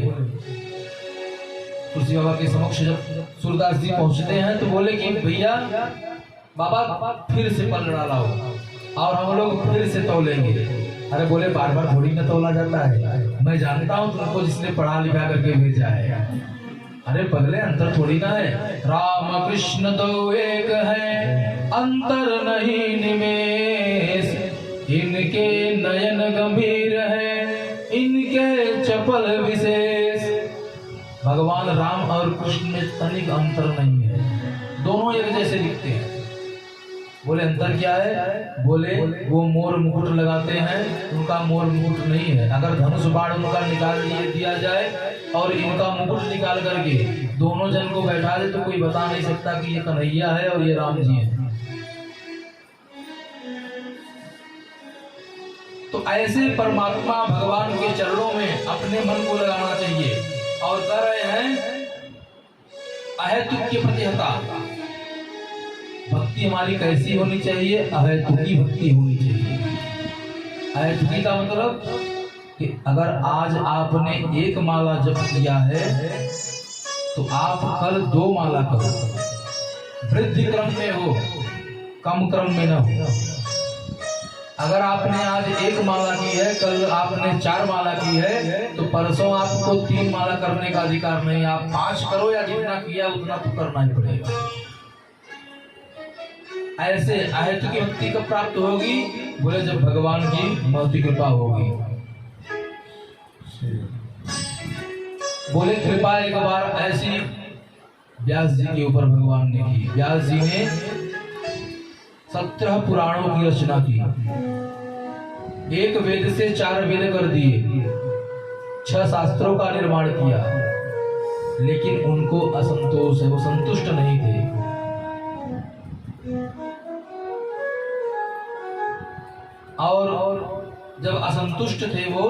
तुलसी बाबा के समक्ष जब सूरदास जी पहुंचते हैं तो बोले कि भैया बाबा फिर से पलड़ा लाओ और हम लोग फिर से तौलेंगे। अरे बोले बार बार थोड़ी ना तौला जाता है, मैं जानता हूँ तुमको जिसने पढ़ा लिखा करके भेजा है। अरे पगले अंतर थोड़ी ना है, राम कृष्ण दो एक है, अंतर नहीं निमेष, इनके नयन गंभीर है, इनके चपल विशेष। भगवान राम और कृष्ण में तनिक अंतर नहीं है, दोनों एक जैसे दिखते हैं। बोले अंतर क्या है? बोले वो मोर मुकुट लगाते हैं, उनका मोर मुकुट नहीं है। अगर धनुष बाण उनका निकाल दिया जाए और इनका मुकुट निकाल करके दोनों जन को बैठा दे तो कोई बता नहीं सकता कि ये कन्हैया है और ये राम जी है। तो ऐसे परमात्मा भगवान के चरणों में अपने मन को लगाना चाहिए। और कर रहे हैं अहेतुक के प्रति हता। भक्ति हमारी कैसी होनी चाहिए? अहेतुकी भक्ति होनी चाहिए। अहेतुकी का मतलब कि अगर आज आपने एक माला जप किया है तो आप कल 2 माला करो, वृद्धि क्रम में हो, कम क्रम में न हो। अगर आपने आज 1 माला की है, कल आपने 4 माला की है, तो परसों आपको 3 माला करने का अधिकार नहीं। आप 5 करो या जितना किया उतना तो करना ही पड़ेगा। ऐसे अहेतु की भक्ति कब प्राप्त होगी? बोले जब भगवान की महती कृपा होगी। बोले कृपा एक बार ऐसी व्यास जी के ऊपर भगवान ने की। व्यास जी ने 17 पुराणों की रचना की, 1 वेद से 4 वेद कर दिए, 6 शास्त्रों का निर्माण किया, लेकिन उनको असंतोष है, वो संतुष्ट नहीं थे। और जब असंतुष्ट थे वो,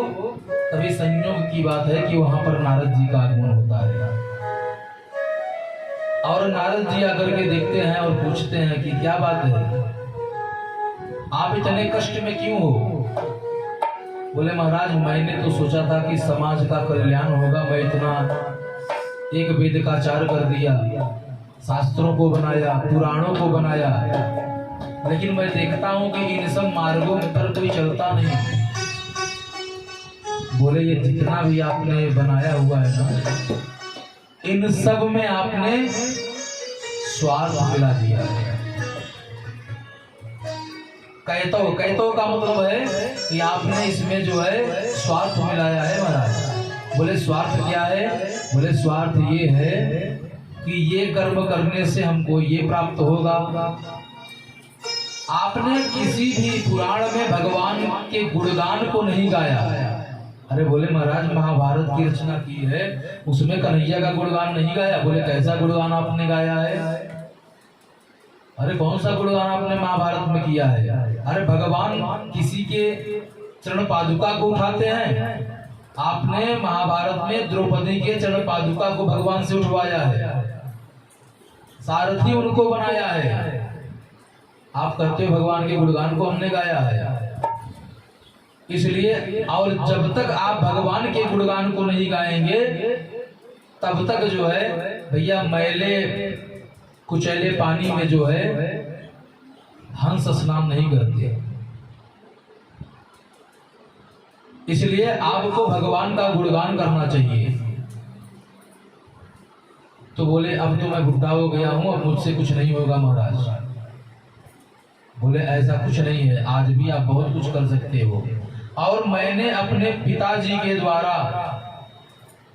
तभी संयोग की बात है कि वहां पर नारद जी का आगमन होता है। और नारद जी आकर के देखते हैं और पूछते हैं कि क्या बात है, आप इतने कष्ट में क्यों हो? बोले महाराज मैंने तो सोचा था कि समाज का कल्याण होगा, मैं इतना 1 वेद का 4 कर दिया, शास्त्रों को बनाया, पुराणों को बनाया, लेकिन मैं देखता हूं कि इन सब मार्गों पर कोई चलता नहीं। बोले ये जितना भी आपने बनाया हुआ है ना, इन सब में आपने स्वार्थ मिला दिया है। कहतो का मतलब है कि आपने इसमें जो है स्वार्थ मिलाया है महाराज। बोले स्वार्थ क्या है? बोले स्वार्थ ये है कि ये कर्म करने से हमको ये प्राप्त होगा। आपने किसी भी पुराण में भगवान के गुणगान को नहीं गाया। अरे बोले महाराज महाभारत की रचना की है, उसमें कन्हैया का गुणगान नहीं गाया। बोले कैसा गुणगान आपने गाया है? अरे कौन सा गुणगान आपने महाभारत में किया है? अरे भगवान किसी के चरण पादुका को उठाते हैं, आपने महाभारत में द्रौपदी के चरण पादुका को भगवान से उठवाया है, सारथी उनको बनाया है। आप कहते हो भगवान के गुणगान को हमने गाया है। इसलिए और जब तक आप भगवान के गुणगान को नहीं गाएंगे तब तक जो है भैया मैले कुचैले पानी में जो है हंस स्नान नहीं करते। इसलिए आपको भगवान का गुणगान करना चाहिए। तो बोले अब तो मैं बुढ़ा हो गया हूं, अब मुझसे कुछ नहीं होगा महाराज। बोले ऐसा कुछ नहीं है, आज भी आप बहुत कुछ कर सकते हो। और मैंने अपने पिताजी के द्वारा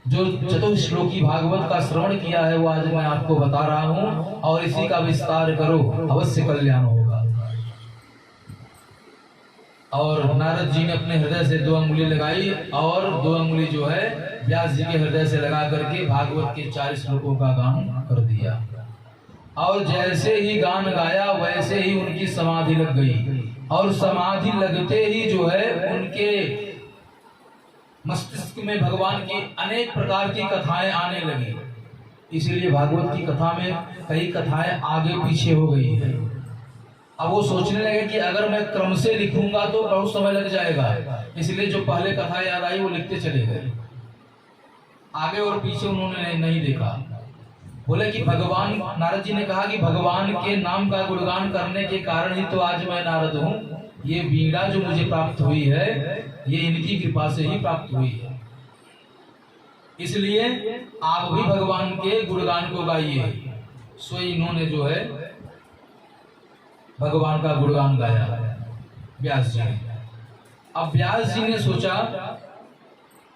जो चतुश्लोकी भागवत का श्रवण किया है वो आज मैं आपको बता रहा हूँ, और इसी का विस्तार करो, अवश्य कल्याण होगा। और नारद जी ने अपने हृदय से 2 अंगुली लगाई और 2 अंगुली जो है व्यास जी के हृदय से लगा करके भागवत के 4 श्लोकों का गान कर दिया। और जैसे ही गान गाया वैसे ही उनकी समाधि लग गई, और समाधि लगते ही जो है उनके मस्तिष्क में भगवान की अनेक प्रकार की कथाएं आने लगी। इसीलिए भागवत की कथा में कई कथाएं आगे पीछे हो गई है। अब वो सोचने लगे कि अगर मैं क्रम से लिखूंगा तो बहुत समय लग जाएगा, इसलिए जो पहले कथा याद आई वो लिखते चले गए, आगे और पीछे उन्होंने नहीं देखा। बोले कि भगवान, नारद जी ने कहा कि भगवान के नाम का गुणगान करने के कारण ही तो आज मैं नारद हूँ। ये वीणा जो मुझे प्राप्त हुई है ये इनकी कृपा से ही प्राप्त हुई है, इसलिए आप भी भगवान के गुणगान को गाइए। सो इन्होंने जो है भगवान का गुणगान गाया व्यास जी ने। अब व्यास जी ने सोचा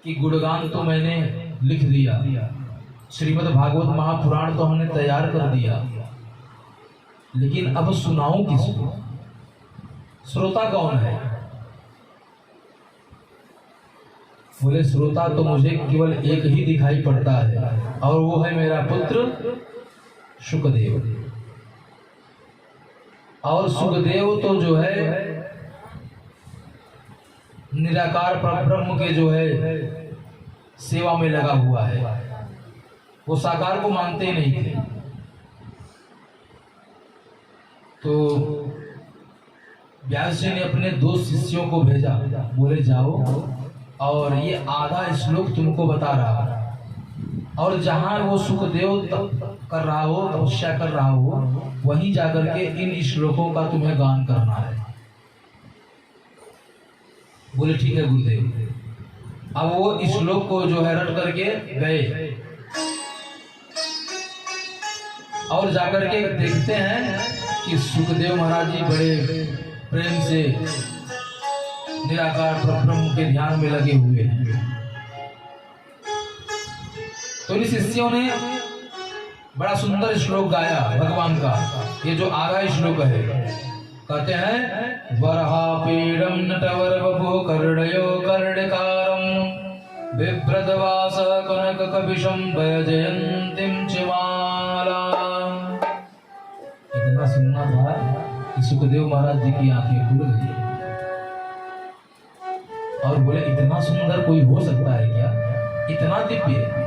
कि गुणगान तो मैंने लिख दिया, श्रीमद् भागवत महापुराण तो हमने तैयार कर दिया, लेकिन अब सुनाऊं किसको? श्रोता कौन है? बोले श्रोता तो मुझे केवल एक ही दिखाई पड़ता है, और वो है मेरा पुत्र शुकदेव। और सुखदेव तो जो है निराकार परब्रह्म के जो है सेवा में लगा हुआ है, वो साकार को मानते नहीं थे। तो व्यास जी ने अपने 2 शिष्यों को भेजा, बोले जाओ और ये आधा श्लोक तुमको बता रहा है, और जहां वो सुखदेव कर रहा हो, तपस्या कर रहा हो, वहीं जाकर के इन श्लोकों का तुम्हें गान करना है। बोले ठीक है गुरुदेव। अब वो श्लोक को जो है रट करके गए, और जाकर के देखते हैं कि सुखदेव महाराज जी बड़े प्रेम से निराकार ब्रह्म के ध्यान में लगे हुए हैं। तो इन शिष्यों ने बड़ा सुंदर श्लोक गाया भगवान का। ये जो आधा श्लोक है, कहते हैं वरहापीडं नटवर वपुः कर्णयो कर्णकारं बिभ्रतवास कनक कपिशं वैजयन्तीं चिमाला। इतना सुनना था कि सुखदेव महाराज जी की आंखें खुल गई और बोले इतना सुंदर कोई हो सकता है क्या? इतना दिव्य।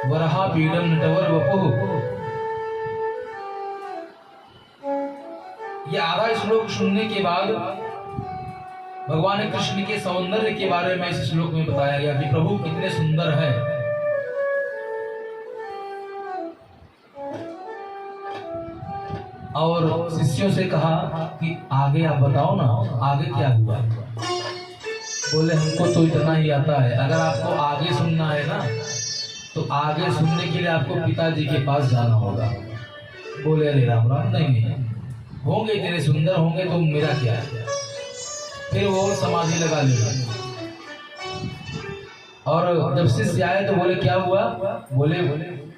वरहापीडं नटवर वपुः, ये आधा श्लोक सुनने के बाद भगवान कृष्ण के सौंदर्य के बारे में इस श्लोक में बताया गया कि प्रभु कितने सुंदर है। और शिष्यों से कहा कि आगे आप बताओ ना, आगे क्या हुआ? बोले हमको तो इतना ही आता है, अगर आपको आगे सुनना है ना तो आगे सुनने के लिए आपको पिताजी के पास जाना होगा। बोले अरे राम राम, नहीं होंगे इतने सुंदर होंगे तो मेरा क्या है। फिर वो समाधि लगा लिया, और जब शिष्य आए तो बोले क्या हुआ? बोले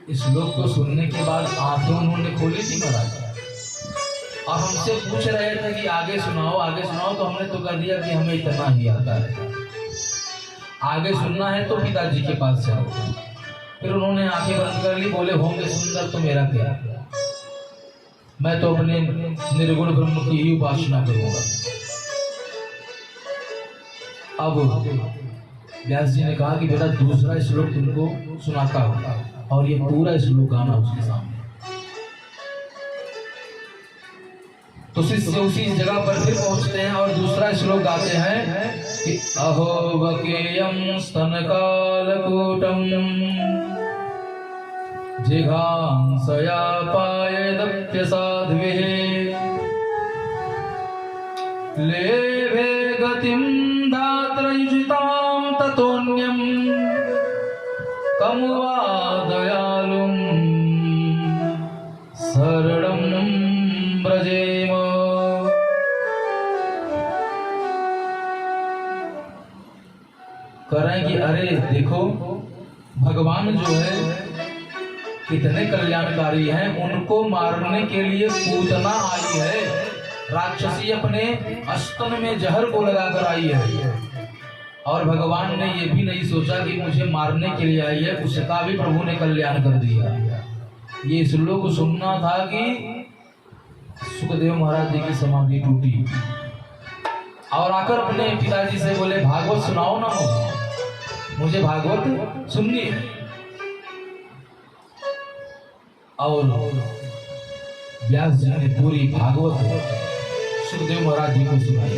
इस श्लोक को सुनने के बाद आंखें उन्होंने खोली थी महाराज, और हमसे पूछ रहे थे कि आगे सुनाओ आगे सुनाओ, तो हमने तो कर दिया कि हमें इतना ही आता है, आगे सुनना है तो पिताजी के पास चलो। फिर उन्होंने आंखें बंद कर ली, बोले होंगे सुंदर तो मेरा क्या, मैं तो अपने निर्गुण ब्रह्म की ही उपासना करूंगा। अब व्यास जी ने कहा कि बेटा दूसरा श्लोक तुमको सुनाता हूं, और ये पूरा श्लोक गाना उसके सामने। तो शिष्य उसी जगह पर फिर पहुंचते हैं और दूसरा श्लोक गाते हैं कि अहो वकेयं स्तनकालकूटं जिघांसया पायदप्यसाध्विः लेभे गतिं धात्रयुजितां ततोऽन्यं कं वा दयालुं शरणं व्रजेम। करें कि अरे देखो भगवान जो है कितने कल्याणकारी हैं, उनको मारने के लिए पूतना आई है, राक्षसी अपने स्तन में जहर को लगाकर आई है, और भगवान ने ये भी नहीं सोचा कि मुझे मारने के लिए आई है, उसका भी प्रभु ने कल्याण कर दिया। ये श्लोक सुनना था कि सुखदेव महाराज जी की समाधि टूटी और आकर अपने पिताजी से बोले भागवत सुनाओ ना, मुझे भागवत सुननी है। और व्यास जी ने पूरी भागवत सुखदेव महाराज जी को सुनाई।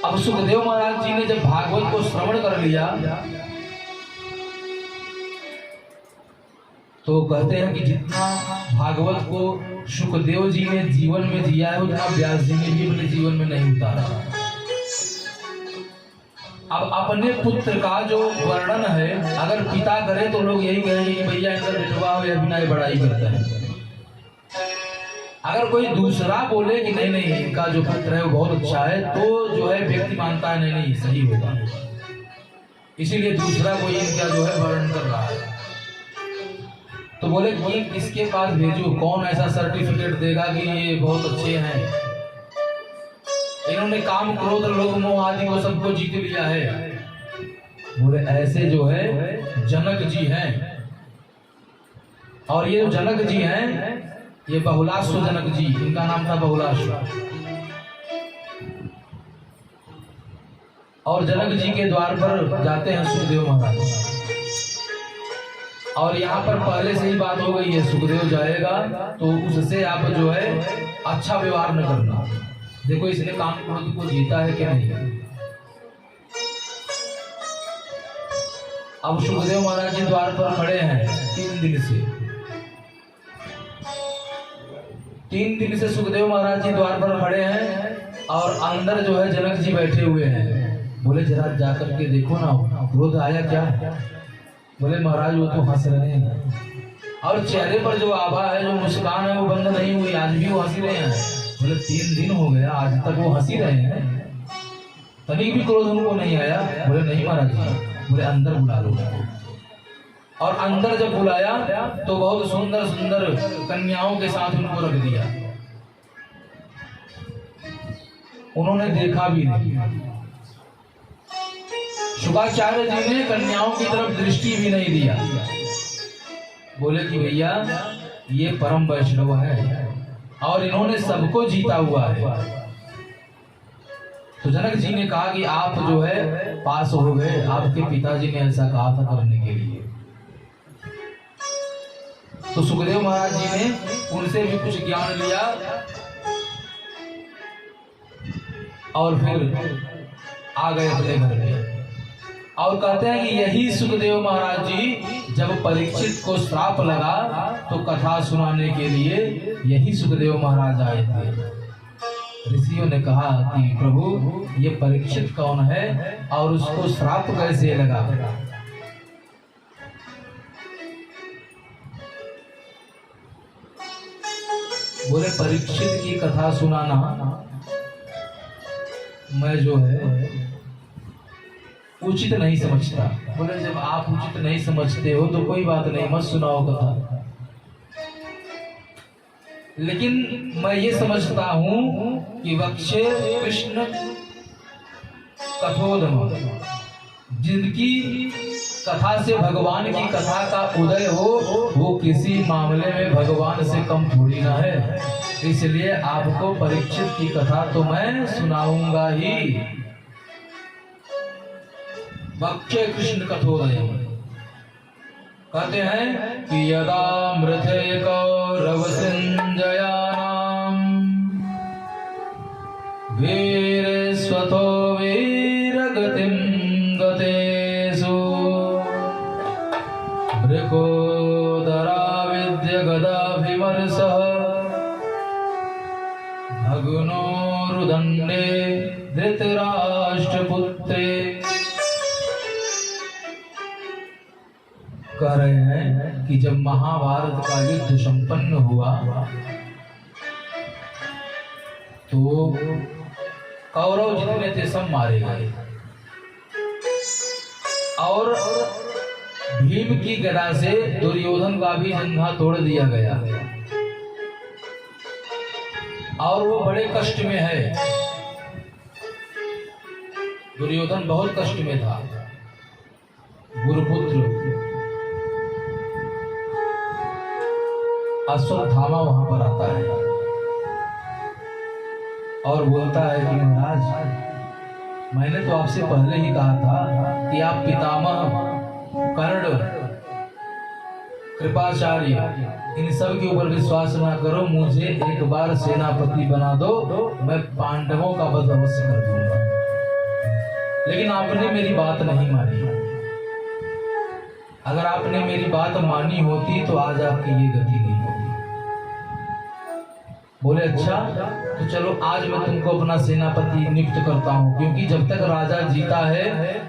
अब सुखदेव महाराज जी ने जब भागवत को श्रवण कर लिया तो कहते हैं कि जितना भागवत को सुखदेव जी ने जीवन में जिया है उतना व्यास जी ने भी अपने जीवन में नहीं उतारा। अब अपने पुत्र का जो वर्णन है अगर पिता करे तो लोग यही कहेंगे कि भैया इनका बेटवा हो या बिना बड़ाई करता है। अगर कोई दूसरा बोले कि नहीं नहीं इनका जो पुत्र है वो बहुत अच्छा है तो जो है व्यक्ति मानता है नहीं नहीं सही होगा, इसीलिए दूसरा कोई इनका जो है वर्णन कर रहा है। तो बोले कि किसके पास भेजो, कौन ऐसा सर्टिफिकेट देगा कि ये बहुत अच्छे हैं, इन्होंने काम क्रोध लोभ मोह आदि को सबको जीत लिया है। बोले ऐसे जो है जनक जी हैं, और ये जनक जी हैं ये बहुलाश्व जनक जी, इनका नाम था बहुलाश्व। और जनक जी के द्वार पर जाते हैं सुखदेव महाराज, और यहाँ पर पहले से ही बात हो गई है सुखदेव जाएगा तो उससे आप जो है अच्छा व्यवहार न करना। देखो इसने काम क्रोध को जीता है कि नहीं। अब सुखदेव महाराज जी द्वार पर खड़े हैं 3 दिन से। 3 दिन से सुखदेव महाराज जी द्वार पर खड़े हैं और अंदर जो है जनक जी बैठे हुए हैं। बोले जरा जाकर के देखो ना क्रोध आया क्या। बोले महाराज वो तो हंस रहे हैं, और चेहरे पर जो आभा है जो मुस्कान है वो बंद नहीं हुई, आज भी वो हंसी रहे हैं। बोले 3 दिन हो गया आज तक वो हंसी रहे हैं, तनिक भी क्रोध उनको नहीं आया। बोले नहीं महाराज जी। बोले अंदर बुला लो। और अंदर जब बुलाया तो बहुत सुंदर सुंदर कन्याओं के साथ उनको रख दिया। उन्होंने देखा भी नहीं। शुक्राचार्य जी ने कन्याओं की तरफ दृष्टि भी नहीं दिया। बोले कि भैया ये परम वैष्णव है और इन्होंने सबको जीता हुआ है। तो जनक जी ने कहा कि आप जो है पास हो गए, आपके पिताजी ने ऐसा कहा था करने के लिए। तो सुखदेव महाराज जी ने उनसे भी कुछ ज्ञान लिया और फिर आ गए अपने घर में। और कहते हैं कि यही सुखदेव महाराज जी जब परीक्षित को श्राप लगा तो कथा सुनाने के लिए यही सुखदेव महाराज आए थे। ऋषियों ने कहा कि प्रभु ये परीक्षित कौन है और उसको श्राप कैसे लगा। बोले परीक्षित की कथा सुनाना मैं जो है उचित नहीं समझता। बोले जब आप उचित नहीं समझते हो तो कोई बात नहीं, मत सुनाओ कथा। लेकिन मैं ये समझता हूं कि वक्षे कृष्ण कथोदम, जिनकी कथा से भगवान की कथा का उदय हो वो किसी मामले में भगवान से कम थोड़ी ना है। इसलिए आपको परीक्षित की कथा तो मैं सुनाऊंगा ही। वक्षे कृष्ण कथोदय कहते हैं कि यदा मृथे कौरव संजयानाम वीर स्वतो वीर गतिम गतेषु भृकोदरा विद्य गदाभिमर्षः भग्नो रुदंडे धृतराष्ट्रपुत्रे। कह रहे हैं कि जब महाभारत का युद्ध संपन्न हुआ तो कौरव जितने थे सब मारे गए। और भीम की गदा से दुर्योधन का भी जंघा तोड़ दिया गया और वो बड़े कष्ट में है। दुर्योधन बहुत कष्ट में था। गुरुपुत्र अश्वत्थामा वहां पर आता है और बोलता है कि महाराज, मैंने तो आपसे पहले ही कहा था कि आप पितामह, कर्ण, कृपाचार्य, इन सब के ऊपर विश्वास ना करो, मुझे एक बार सेनापति बना दो, मैं पांडवों का वध अवश्य कर दूंगा। लेकिन आपने मेरी बात नहीं मानी। अगर आपने मेरी बात मानी होती तो आज आपकी ये गति नहीं होती। बोले अच्छा, तो चलो आज मैं तुमको अपना सेनापति नियुक्त करता हूँ, क्योंकि जब तक राजा जीता है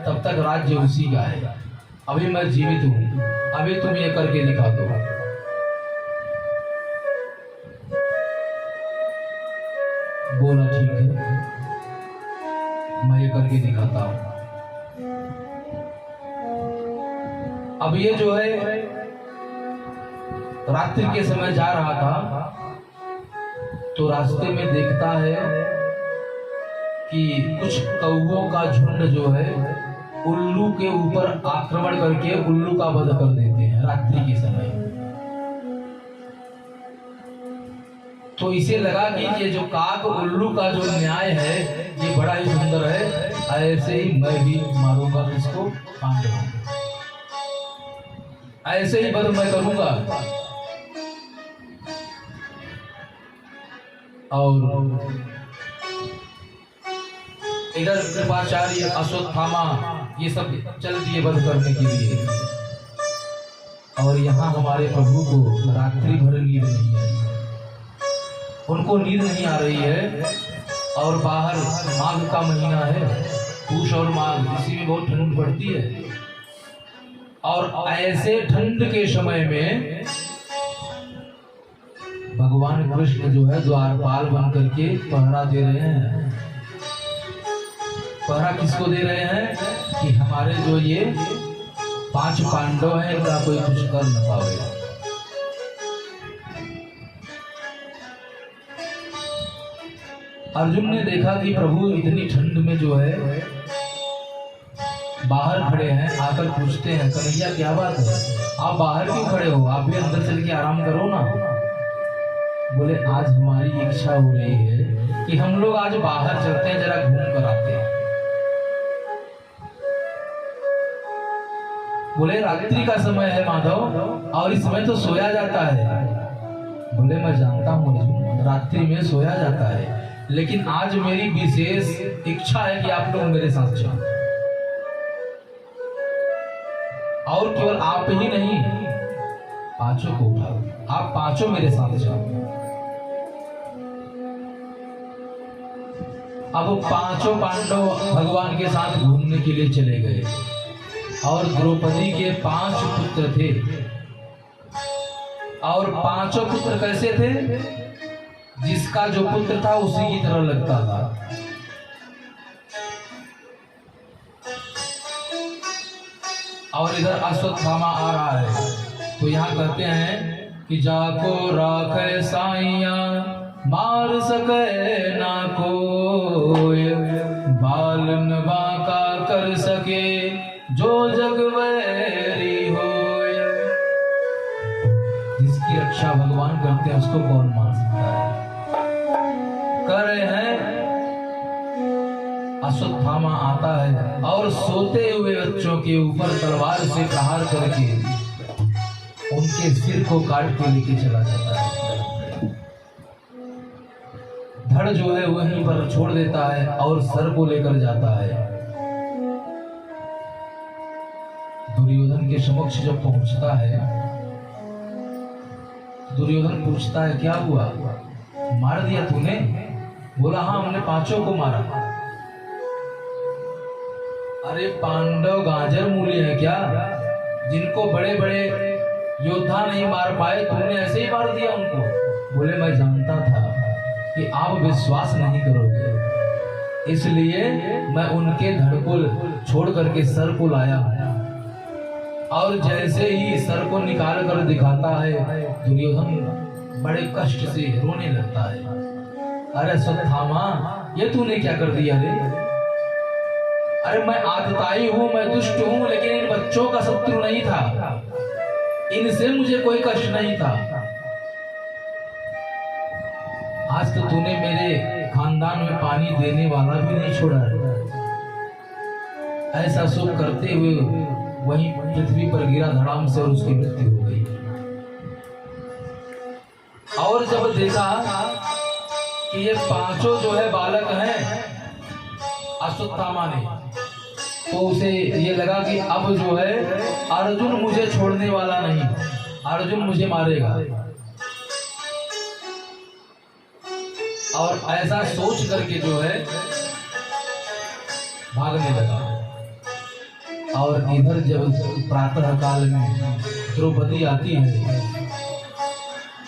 तब तक राज्य उसी का है। अभी मैं जीवित हूँ, अभी तुम ये करके दिखा दो। बोला ठीक है, मैं ये करके दिखाता हूँ। अब ये जो है रात्रि के समय जा रहा था तो रास्ते में देखता है कि कुछ कौवों का झुंड जो है उल्लू के ऊपर आक्रमण करके उल्लू का वध कर देते हैं रात्रि के समय। तो इसे लगा कि ये जो काक उल्लू का जो न्याय है ये बड़ा ही सुंदर है, ऐसे ही मैं भी मारूंगा इसको, पांडव ऐसे ही वध मैं करूंगा। और इधर कृपाचार्य, अश्वत्थामा ये सब चल दिए वध करने के लिए। और यहाँ हमारे प्रभु को रात्रि भर नींद नहीं आई, उनको नींद नहीं आ रही है। और बाहर माघ का महीना है, पूष और माघ, इसी में बहुत ठंड पड़ती है। और ऐसे ठंड के समय में भगवान कृष्ण जो है द्वारपाल बन करके पहरा दे रहे हैं। पहरा किसको दे रहे हैं कि हमारे जो ये 5 पांडव हैं इनका कोई कुछ कर न पावे। अर्जुन ने देखा कि प्रभु इतनी ठंड में जो है बाहर खड़े हैं, आकर पूछते हैं कन्हैया क्या बात है, आप बाहर क्यों खड़े हो, आप भी अंदर चल के आराम करो ना। बोले आज हमारी इच्छा हो रही है कि हम लोग आज बाहर चलते हैं, जरा घूम कर आते हैं। बोले रात्रि का समय है माधव, और इस समय तो सोया जाता है। बोले मैं जानता हूँ अर्जुन, रात्रि में सोया जाता है, लेकिन आज मेरी विशेष इच्छा है कि आप लोग मेरे साथ चलो। और केवल आप ही नहीं, पांचों को उठाओ, आप पांचों मेरे साथ चलो। अब 5 पांडव भगवान के साथ घूमने के लिए चले गए। और द्रौपदी के 5 पुत्र थे, और 5 पुत्र कैसे थे, जिसका जो पुत्र था उसी की तरह लगता था। और इधर अश्वत्थामा आ रहा है, तो यहाँ कहते हैं कि जाको राखे साइया मार सके ना कोई, बालन बांका कर सके जो जग वैरी होय। जिसकी रक्षा भगवान करते हैं उसको कौन मार सकता है। करे हैं अश्वत्थामा आता है और सोते हुए बच्चों के ऊपर तलवार से प्रहार करके उनके सिर को काट के लेके चला जाता है। धड़ जो है वहीं पर छोड़ देता है और सर को लेकर जाता है। दुर्योधन के समक्ष जब पहुंचता है, दुर्योधन पूछता है क्या हुआ, मार दिया तूने? बोला हाँ, हमने 5 को मारा। अरे पांडव गाजर मूली है क्या, जिनको बड़े बड़े योद्धा नहीं मार पाए, तुमने ऐसे ही मार दिया उनको? बोले मैं जानता था कि आप विश्वास नहीं करोगे, इसलिए मैं उनके धड़ को छोड़ करके सर को लाया हूं। और जैसे ही सर को निकाल कर दिखाता है दुर्योधन बड़े कष्ट से रोने लगता है। अरे अश्वत्थामा, ये तूने क्या कर दिया रे? अरे मैं आतताई हूं, मैं दुष्ट हूं, लेकिन इन बच्चों का शत्रु नहीं था, इनसे मुझे कोई कष्ट नहीं था। आज तो तूने मेरे खानदान में पानी देने वाला भी नहीं छोड़ा। ऐसा सब करते हुए वहीं पृथ्वी पर गिरा धड़ाम से और उसकी मृत्यु हो गई। और जब देखा कि ये पांचों जो है बालक हैं अश्वत्थामा ने, तो उसे ये लगा कि अब जो है अर्जुन मुझे छोड़ने वाला नहीं, अर्जुन मुझे मारेगा। और ऐसा सोच करके जो है भागने लगा। और इधर जब प्रातः काल में द्रौपदी आती है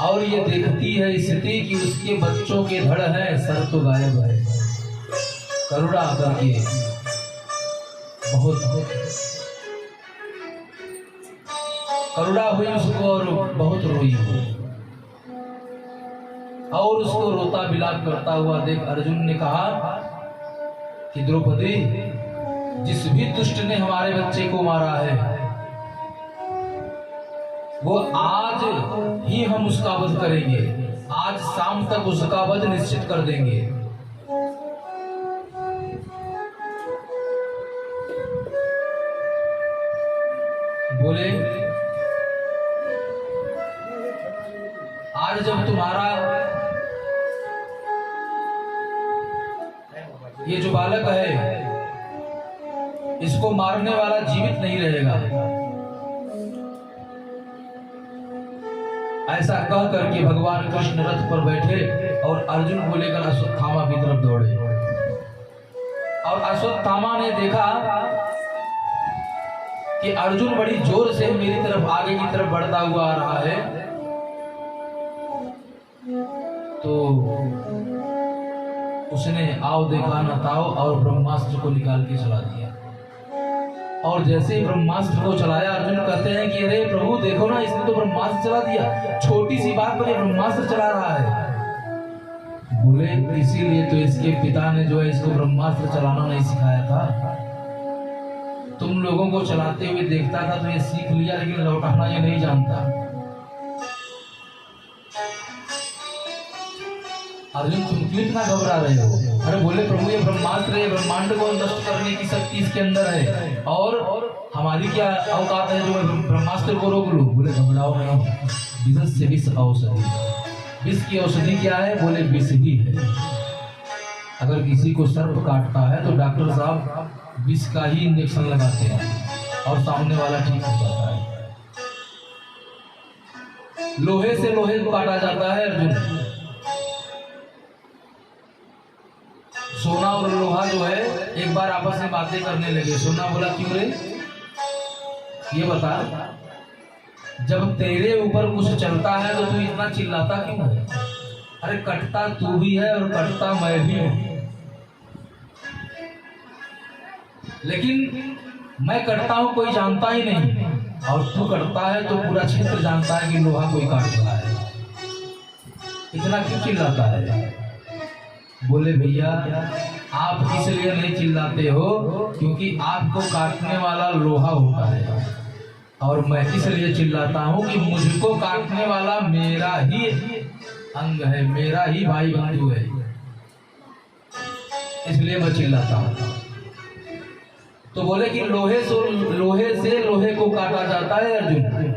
और ये देखती है स्थिति कि उसके बच्चों के धड़ है, सर तो गायब है, करुणा करके बहुत करुणा हुई उसको और बहुत रोई हुई। और उसको रोता बिलाप करता हुआ देख अर्जुन ने कहा कि द्रौपदी, जिस भी दुष्ट ने हमारे बच्चे को मारा है वो आज ही हम उसका वध करेंगे, आज शाम तक उसका वध निश्चित कर देंगे। बोले आज जब तुम्हारा ये जो बालक है इसको मारने वाला जीवित नहीं रहेगा, ऐसा कह करके भगवान कृष्ण रथ पर बैठे और अर्जुन को लेकर अश्वत्थामा की तरफ दौड़े। और अश्वत्थामा ने देखा कि अर्जुन बड़ी जोर से मेरी तरफ आगे की तरफ बढ़ता हुआ आ रहा है, तो उसने आओ देखा न ताओ और ब्रह्मास्त्र को निकाल के चला दिया। और जैसे ही ब्रह्मास्त्र को चलाया, अर्जुन कहते हैं कि अरे प्रभु देखो ना, इसने तो ब्रह्मास्त्र चला दिया, छोटी सी बात पर ये ब्रह्मास्त्र चला रहा है। बोले इसीलिए तो इसके पिता ने जो है इसको ब्रह्मास्त्र चलाना नहीं सिखाया था, तुम लोगों को चलाते हुए देखता था तो ये सीख लिया, लेकिन लौटाना ये नहीं जानता। अर्जुन तुम क्यों इतना घबरा रहे हो? अरे बोले प्रभु ये ब्रह्मास्त्र है, ब्रह्मांड को नष्ट करने की शक्ति इसके अंदर है, और हमारी क्या औकात है जो ब्रह्मास्त्र को रोक लूं? बोले घबराओ नहीं, विष से विष औषधि। विष की औषधि क्या है? बोले विष ही है। अगर किसी को सर्प काटता है तो डॉक्टर साहब विष का ही इंजेक्शन लगाते हैं और सामने वाला ठीक हो जाता है। लोहे से लोहे को काटा जाता है अर्जुन। सोना और लोहा जो है एक बार आपस में बातें करने लगे। सोना बोला क्यों रे, ये बता, जब तेरे ऊपर कुछ चलता है तो तू इतना चिल्लाता क्यों है? अरे कटता तू भी है और कटता मैं भी हूं, लेकिन मैं कटता हूं कोई जानता ही नहीं, और तू कटता है तो पूरा क्षेत्र जानता है कि लोहा कोई काट रहा है, इतना क्यों चिल्लाता है? बोले भैया आप इसलिए नहीं चिल्लाते हो क्योंकि आपको काटने वाला लोहा होता है, और मैं इसलिए चिल्लाता हूं कि मुझको काटने वाला मेरा ही अंग है, मेरा ही भाई बंधु है, इसलिए मैं चिल्लाता हूं। तो बोले कि लोहे से लोहे को काटा जाता है अर्जुन।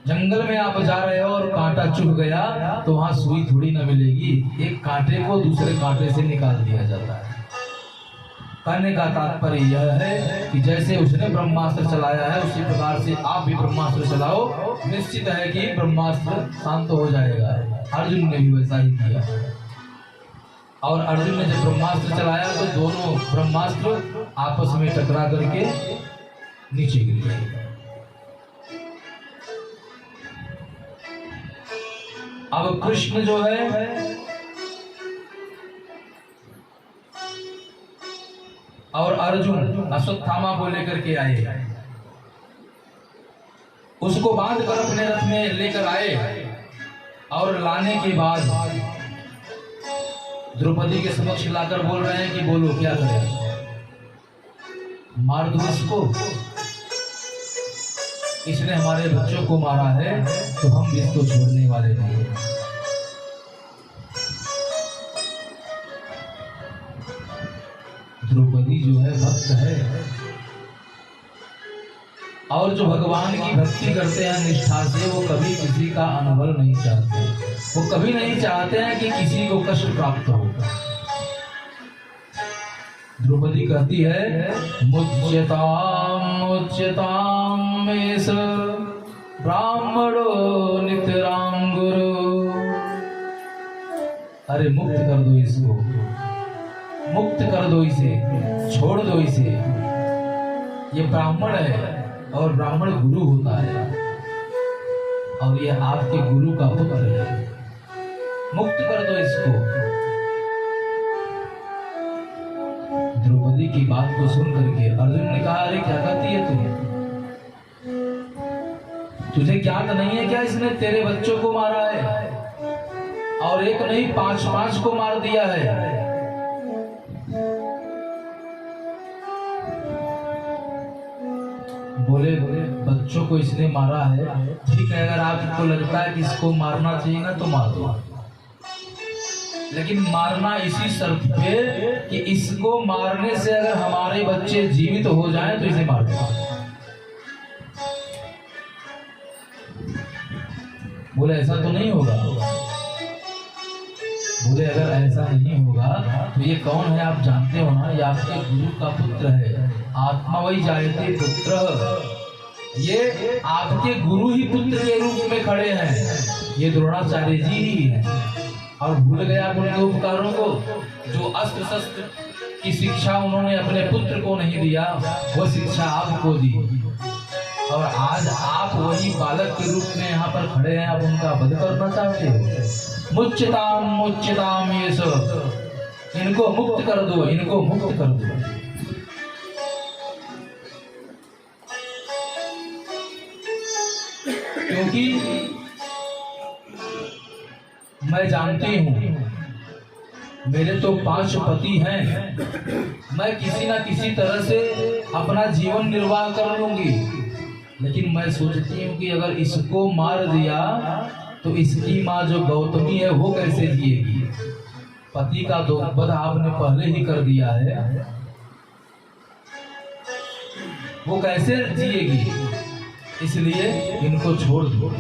जंगल में आप जा रहे हो और कांटा चुभ गया तो वहां सुई थोड़ी ना मिलेगी, एक कांटे को दूसरे कांटे से निकाल दिया जाता है। कहने का तात्पर्य यह है कि जैसे उसने ब्रह्मास्त्र चलाया है उसी प्रकार से आप भी ब्रह्मास्त्र चलाओ, निश्चित है कि ब्रह्मास्त्र शांत हो जाएगा। अर्जुन ने भी वैसा ही किया, और अर्जुन ने जब ब्रह्मास्त्र चलाया तो दोनों ब्रह्मास्त्र आपस में टकरा करके नीचे गिर गए। अब कृष्ण जो है और अर्जुन अश्वत्थामा को लेकर के आए। उसको बांध कर अपने रथ में लेकर आए और लाने के बाद द्रौपदी के समक्ष लाकर बोल रहे हैं कि बोलो क्या करें, मार दो इसको, इसने हमारे बच्चों को मारा है तो हम इसको छोड़ने वाले नहीं। द्रौपदी जो है भक्त है, और जो भगवान की भक्ति करते हैं निष्ठा से, वो कभी किसी का अनुभव नहीं चाहते, वो कभी नहीं चाहते हैं कि किसी को कष्ट प्राप्त हो। द्रौपदी कहती है मुच्यताम मुच्यताम एष ब्राह्मणो नितराम गुरु। अरे मुक्त कर दो इसको, मुक्त कर दो इसे, छोड़ दो इसे, ये ब्राह्मण है और ब्राह्मण गुरु होता है और ये आपके गुरु का पुत्र है, मुक्त कर दो इसको। द्रौपदी की बात को सुन करके अर्जुन ने कहा अरे क्या कहती है तुझे ज्ञात नहीं है क्या इसने तेरे बच्चों को मारा है, और एक नहीं 5-5 को मार दिया है। बोले बच्चों को इसने मारा है, ठीक है, अगर आपको लगता है कि इसको मारना चाहिए ना तो मार दो, लेकिन मारना इसी शर्त पे कि इसको मारने से अगर हमारे बच्चे जीवित हो जाएं तो इसे मार दो। बोले ऐसा तो नहीं होगा। बोले अगर ऐसा नहीं होगा तो ये कौन है आप जानते हो ना, ये आपके गुरु का पुत्र है, आत्मा वही जायते पुत्र, ये आपके गुरु ही पुत्र के रूप में खड़े हैं, ये द्रोणाचार्य जी ही है। और भूल गया उनके उपकारों को, जो अस्त्र शस्त्र की शिक्षा उन्होंने अपने पुत्र को नहीं दिया, वो शिक्षा आपको दी, और आज आप वही बालक के रूप में यहाँ पर खड़े हैं, आप उनका वध करना चाहते हो। मुच्यताम मुच्यताम ये सब, इनको मुक्त कर दो, इनको मुक्त कर दो। क्योंकि मैं जानती हूं मेरे तो 5 पति हैं, मैं किसी ना किसी तरह से अपना जीवन निर्वाह कर लूंगी, लेकिन मैं सोचती हूँ कि अगर इसको मार दिया तो इसकी माँ जो गौतमी है वो कैसे जिएगी। पति का तो वध आपने पहले ही कर दिया है, वो कैसे जिएगी, इसलिए इनको छोड़ दो।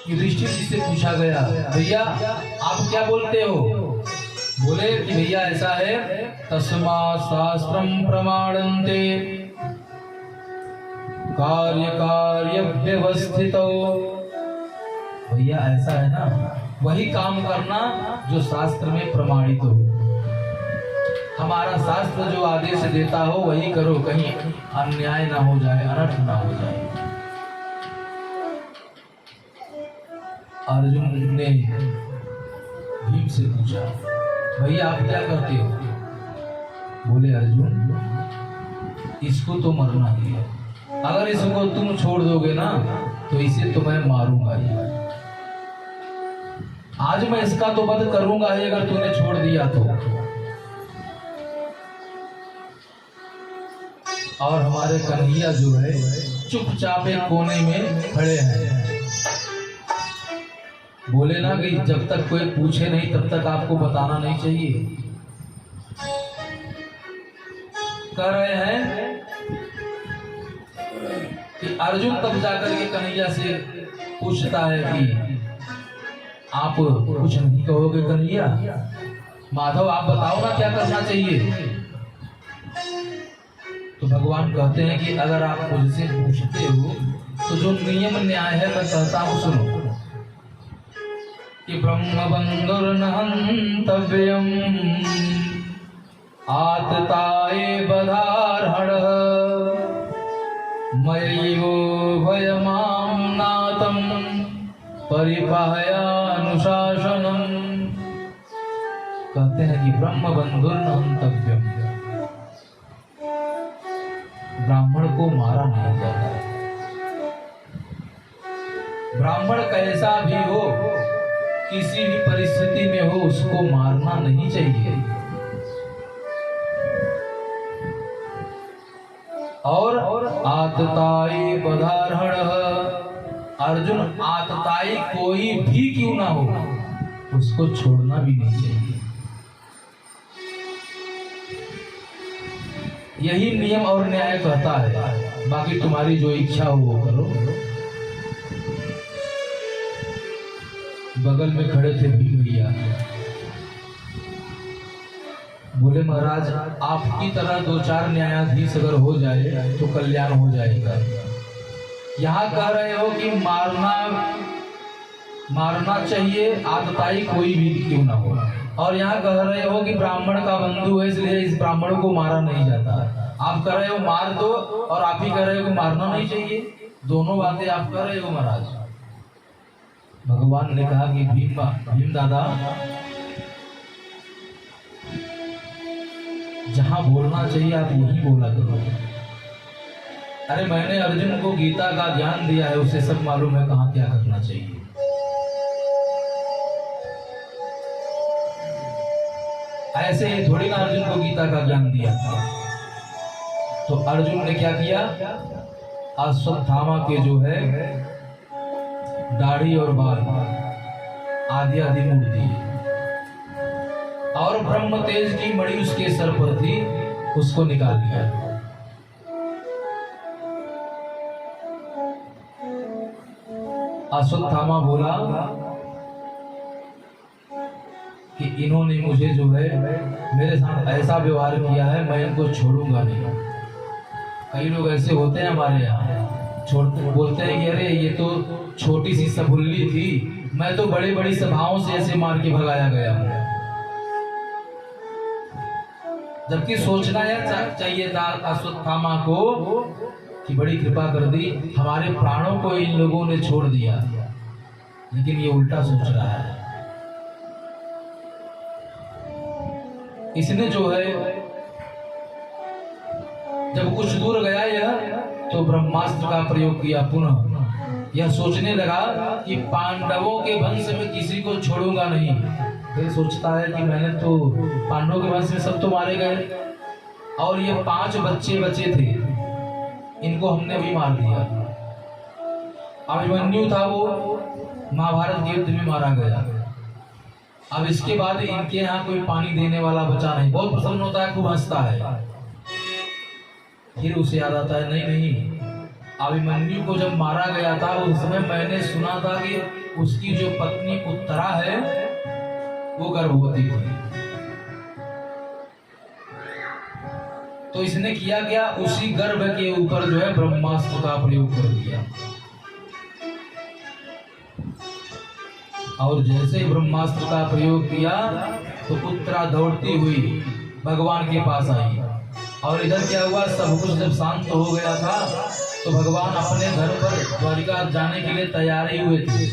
युधिष्ठिर जी से पूछा गया भैया आप क्या बोलते हो। बोले कि भैया ऐसा है, तस्मा शास्त्रम प्रमाणन्ते कार्य कार्य व्यवस्थितो। भैया ऐसा है ना, वही काम करना जो शास्त्र में प्रमाणित हो, हमारा शास्त्र जो आदेश देता हो वही करो, कहीं अन्याय ना हो जाए, अनर्थ ना हो जाए। अर्जुन ने भीम से पूछा भैया आप क्या करते हो। बोले अर्जुन इसको तो मरना ही है, अगर इसको तुम छोड़ दोगे ना तो इसे तो मैं मारूंगा ही, आज मैं इसका तो वध करूंगा ही अगर तूने छोड़ दिया तो। और हमारे कन्हैया जो है चुपचाप एक कोने में खड़े हैं। बोले ना कि जब तक कोई पूछे नहीं तब तक आपको बताना नहीं चाहिए। कह रहे हैं कि अर्जुन तब जाकर के कन्हैया से पूछता है कि आप कुछ नहीं कहोगे कन्हैया, माधव आप बताओ ना क्या करना चाहिए। तो भगवान कहते हैं कि अगर आप मुझसे पूछते हो तो जो नियम न्याय है मैं कहता हूं सुनो, कि ब्रह्मबंधुर्न हन्तव्यम् आतताये बधार्हणः मयैवो भयमाम्नातं परिपाहयानुशासनम्। कहते हैं कि ब्रह्मबंधुर्न हन्तव्यम्, ब्राह्मण को मारा नहीं जाता। ब्राह्मण कैसा भी हो, किसी भी परिस्थिति में हो, उसको मारना नहीं चाहिए। और आतताई पदार्हण, अर्जुन आतताई कोई भी क्यों ना हो, उसको छोड़ना भी नहीं चाहिए। यही नियम और न्याय कहता है। बाकी तुम्हारी जो इच्छा हो वो करो। बगल में खड़े थे भीम भैया, बोले महाराज आपकी तरह 2-4 न्यायाधीश अगर हो जाए तो कल्याण हो जाएगा। यहाँ कह रहे हो कि मारना चाहिए, आतताई कोई भी क्यों ना हो, और यहाँ कह रहे हो कि ब्राह्मण का बंधु है इसलिए इस ब्राह्मण को मारा नहीं जाता। आप कह रहे हो मार दो, और आप ही कह रहे हो कि मारना नहीं चाहिए। दोनों बातें आप कह रहे हो महाराज। भगवान ने कहा कि भीम दादा, जहां बोलना चाहिए आप वही बोला करो। अरे मैंने अर्जुन को गीता का ज्ञान दिया है, उसे सब मालूम है कहाँ क्या करना चाहिए। ऐसे ही थोड़ी ना अर्जुन को गीता का ज्ञान दिया था। तो अर्जुन ने क्या किया, अश्वत्थामा के जो है दाढ़ी और बाल आदि आदि मुड़ दिए, और ब्रह्म तेज की मणि उसके सर पर थी, उसको निकाल लिया। अश्वत्थामा बोला कि इन्होंने मुझे जो है मेरे साथ ऐसा व्यवहार किया है, मैं इनको छोड़ूंगा नहीं। कई लोग ऐसे होते हैं हमारे यहाँ, छोड़ते बोलते हैं कि अरे ये तो छोटी सी सबुल्ली थी, मैं तो बड़ी बड़ी सभाओं से ऐसे मार के भगाया गया हूँ। जबकि सोचना यह चाहिए था अश्वत्थामा को कि बड़ी कृपा कर दी, हमारे प्राणों को इन लोगों ने छोड़ दिया, लेकिन ये उल्टा सोच रहा है। इसने जो है जब कुछ दूर गया यह, तो ब्रह्मास्त्र का प्रयोग किया पुनः। यह सोचने लगा कि पांडवों के वंश में किसी को छोड़ूंगा नहीं। फिर सोचता है कि मैंने तो पांडवों के वंश में सब तो मारे गए, और ये 5 बच्चे बचे थे, इनको हमने भी मार दिया। अभिमन्यु था वो महाभारत के युद्ध में मारा गया। अब इसके बाद इनके यहाँ कोई पानी देने वाला बचा नहीं। बहुत प्रसन्न होता है, खूब हंसता है। फिर उसे याद आता है, नहीं, अभिमन्यु को जब मारा गया था उस समय मैंने सुना था कि उसकी जो पत्नी उत्तरा है वो गर्भवती थी। तो इसने किया क्या, उसी गर्भ के ऊपर जो है ब्रह्मास्त्र का प्रयोग कर दिया, और जैसे ब्रह्मास्त्र का प्रयोग किया तो उत्तरा दौड़ती हुई भगवान के पास आई। और इधर क्या हुआ, सब कुछ जब शांत हो गया था तो भगवान अपने घर पर द्वारिका जाने के लिए तैयारी हुए थे।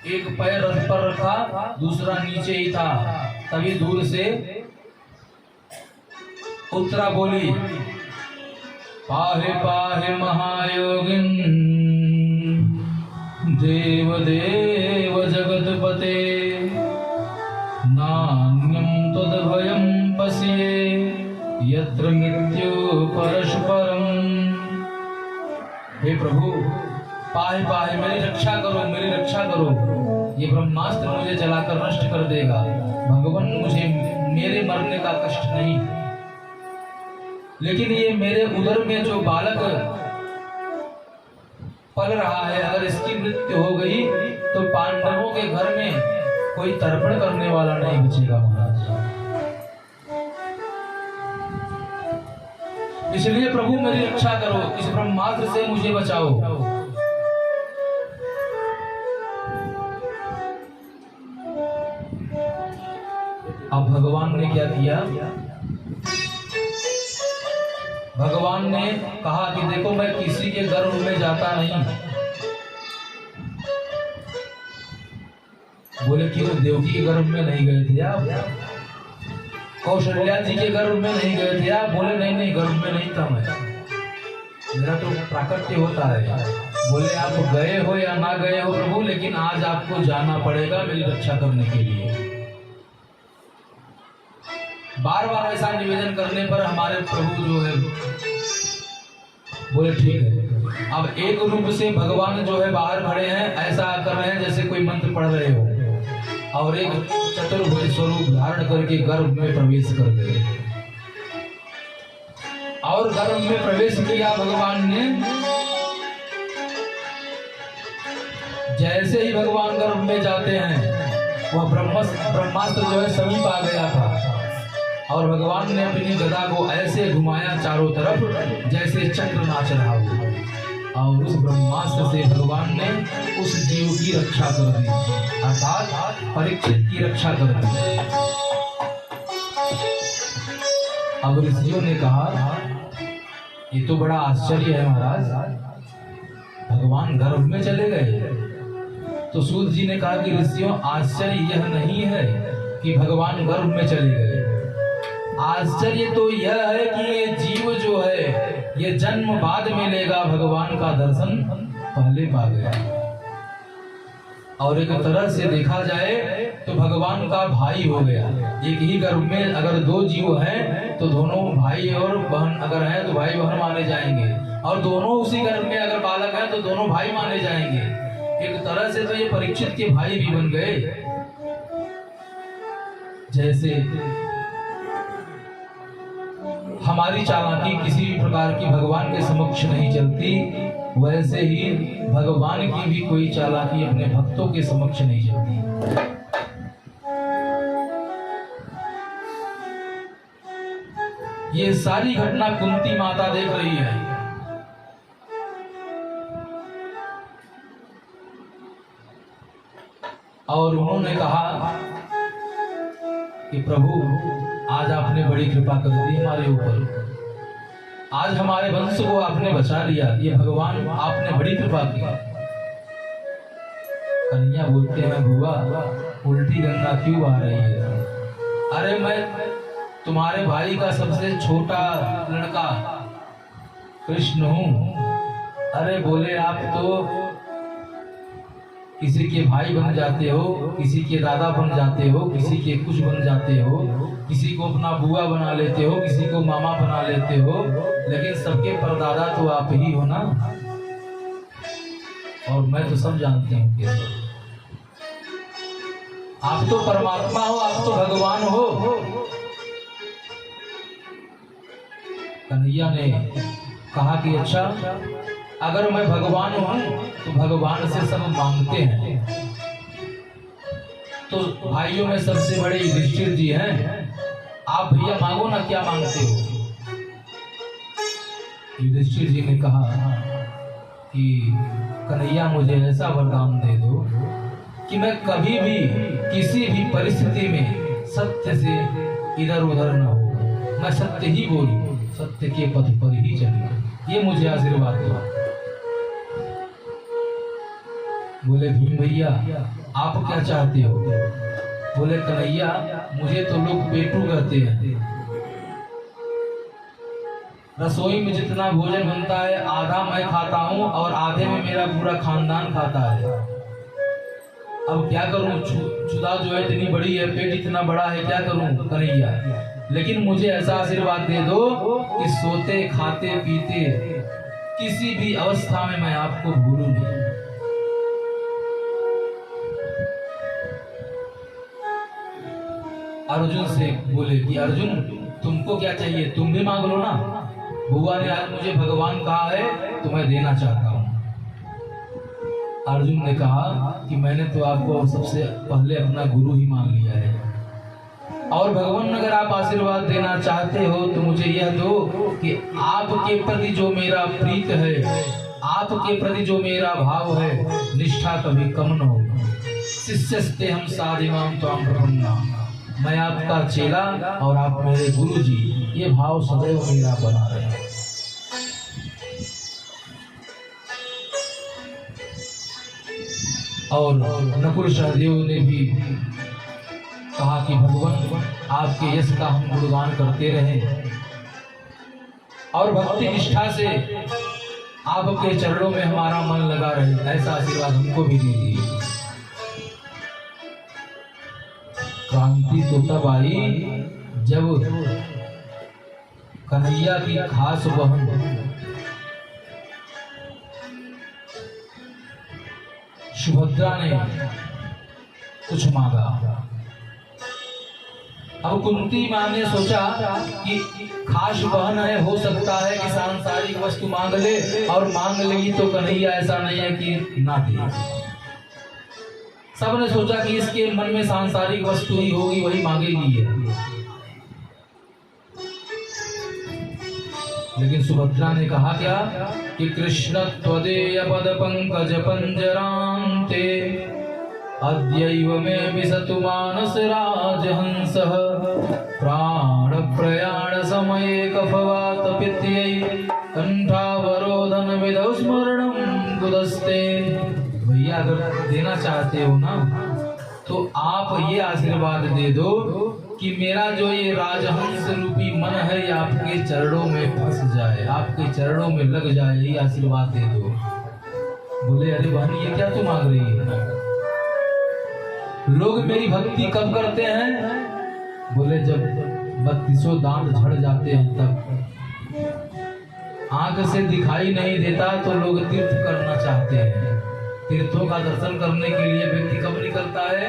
एक पैर रथ पर रखा, दूसरा नीचे ही था। तभी दूर से उत्तरा बोली, पाहे पाहे महायोगिन देव देव जगतपते, नान्यं तद्भयं पश्ये यत्र मृत्यु परस्परम। हे प्रभु, पाहे पाहे मेरी रक्षा करो, मेरी रक्षा करो, ये ब्रह्मास्त्र मुझे जलाकर नष्ट कर देगा। भगवान, मुझे मेरे मरने का कष्ट नहीं, लेकिन ये मेरे उदर में जो बालक पल रहा है, अगर इसकी मृत्यु हो गई तो पांडवों के घर में कोई तर्पण करने वाला नहीं बचेगा महाराज। इसलिए प्रभु मेरी रक्षा करो, इस ब्रह्मास्त्र से मुझे बचाओ। अब भगवान ने क्या किया, भगवान ने कहा कि देखो मैं किसी के गर्भ में जाता नहीं। बोले क्यों, देवकी के गर्भ में नहीं गए थे आप? कौशल्या जी के गर्भ में नहीं गए थे आप? बोले नहीं, गर्भ में नहीं था मैं। मेरा तो प्राकट्य होता है। बोले आप गए हो या ना गए हो प्रभु, लेकिन आज आपको जाना पड़ेगा मेरी रक्षा करने के लिए। बार बार ऐसा निवेदन करने पर हमारे प्रभु जो है बोले ठीक है। अब एक रूप से भगवान जो है बाहर खड़े हैं, ऐसा कर रहे हैं जैसे कोई मंत्र पढ़ रहे हो, और एक चतुर्भुज स्वरूप धारण करके गर्भ में प्रवेश कर गए। और गर्भ में प्रवेश किया भगवान ने। जैसे ही भगवान गर्भ में जाते हैं, वह ब्रह्मास्त्र जो है समीप आ गया था, और भगवान ने अपनी गदा को ऐसे घुमाया चारों तरफ जैसे चक्र नाच रहा हो, और उस ब्रह्मास्त्र से भगवान ने उस जीव की रक्षा कर दी, अर्थात परीक्षित की रक्षा कर दी। अब ऋषियों ने कहा ये तो बड़ा आश्चर्य है महाराज, भगवान गर्भ में चले गए। तो सूत जी ने कहा कि ऋषियों, आश्चर्य यह नहीं है कि भगवान गर्भ में चले गए, आश्चर्य तो यह है कि ये जीव जो है ये जन्म बाद में लेगा, भगवान का दर्शन पहले पा गया। और एक तरह से देखा जाए तो भगवान का भाई हो गया। एक ही गर्भ में अगर दो जीव हैं तो दोनों भाई और बहन अगर हैं तो भाई बहन माने जाएंगे, और दोनों उसी गर्भ में अगर बालक हैं तो दोनों भाई माने जाएंगे। एक तरह से तो ये परीक्षित के भाई भी बन गए। जैसे हमारी चालाकी किसी भी प्रकार की भगवान के समक्ष नहीं चलती, वैसे ही भगवान की भी कोई चालाकी अपने भक्तों के समक्ष नहीं चलती। ये सारी घटना कुंती माता देख रही है। और उन्होंने कहा कि प्रभु आज आपने बड़ी कृपा कर दी हमारे ऊपर, आज हमारे वंश को आपने बचा लिया, ये भगवान आपने बड़ी कृपा की। कन्हैया बोलते हैं बुआ उल्टी गंगा क्यों आ रही है? अरे मैं तुम्हारे भाई का सबसे छोटा लड़का कृष्ण हूँ। अरे बोले आप तो किसी के भाई बन जाते हो, किसी के दादा बन जाते हो, किसी के कुछ बन जाते हो, किसी को अपना बुआ बना लेते हो, किसी को मामा बना लेते हो, लेकिन सबके परदादा तो आप ही हो ना। और मैं तो सब जानती हूँ कि आप तो परमात्मा हो, आप तो भगवान हो। कन्हैया ने कहा कि अच्छा अगर मैं भगवान हूं तो भगवान से सब मांगते हैं, तो भाइयों में सबसे बड़े युधिष्ठिर जी हैं, आप भैया मांगो ना, क्या मांगते हो? युधिष्ठिर जी ने कहा कि कन्हैया मुझे ऐसा वरदान दे दो कि मैं कभी भी किसी भी परिस्थिति में सत्य से इधर उधर न हो, मैं सत्य ही बोलूं, सत्य के पथ पर ही चलूं, ये मुझे आशीर्वाद दो। बोले भीम भैया आप क्या चाहते हो? बोले कन्हैया मुझे तो लोग पेटू कहते हैं, रसोई में जितना भोजन बनता है आधा मैं खाता हूँ और आधे में मेरा पूरा खानदान खाता है। अब क्या करूँ, चुदा जो है इतनी बड़ी है, पेट इतना बड़ा है, क्या करूँ कन्हैया? लेकिन मुझे ऐसा आशीर्वाद दे दो कि सोते खाते पीते किसी भी अवस्था में मैं आपको भूलूं नहीं। अर्जुन से बोले कि अर्जुन तुमको क्या चाहिए, तुम भी मांग लो ना। बुआ ने आज मुझे भगवान कहा है तो मैं देना चाहता हूँ। अर्जुन ने कहा कि मैंने तो आपको सबसे पहले अपना गुरु ही मान लिया है, और भगवान अगर आप आशीर्वाद देना चाहते हो तो मुझे यह दो कि आपके प्रति जो मेरा प्रीत है, आपके प्रति जो मेरा भाव है, निष्ठा कभी कम न हो। शिष्यस्ते हम साधिमाम त्वाम प्रपन्ना, मैं आपका चेला और आप मेरे गुरु जी, ये भाव सदैव मेरा बना रहे। और नकुल सहदेव ने भी कहा कि भगवान आपके यश का हम गुणगान करते रहे, और भक्ति निष्ठा से आपके चरणों में हमारा मन लगा रहे, ऐसा आशीर्वाद हमको भी दीजिए। क्रांति तो तब आई जब कन्हैया की खास बहन सुभद्रा ने कुछ मांगा। अब कुंती मां ने सोचा कि खास बहन है, हो सकता है कि सांसारिक वस्तु मांग ले, और मांग लेगी तो कन्हैया ऐसा नहीं है कि ना दे। सबने सोचा कि इसके मन में सांसारिक वस्तु ही होगी, वही मांगेगी है। लेकिन सुभद्रा ने कहा क्या कि कृष्ण त्वदेय पद पंकज पंजरांते अद्यैव मे विसतु मानस राजहंसः प्राण प्रयाण समये कफवात पित्यै कंठावरोधन विदौ स्मरणं गुदस्ते। भैया अगर देना चाहते हो ना तो आप ये आशीर्वाद दे दो कि मेरा जो ये राजहंस रूपी मन है ये आपके चरणों में फंस जाए, आपके चरणों में लग जाए, ये आशीर्वाद दे दो। बोले अरे बहन ये क्या तू मांग रही है? लोग मेरी भक्ति कब करते हैं? बोले जब 32 दांत झड़ जाते हैं तब। आंख से दिखाई नहीं देता तो लोग तीर्थ करना चाहते हैं। तीर्थों का दर्शन करने के लिए व्यक्ति कब निकलता है?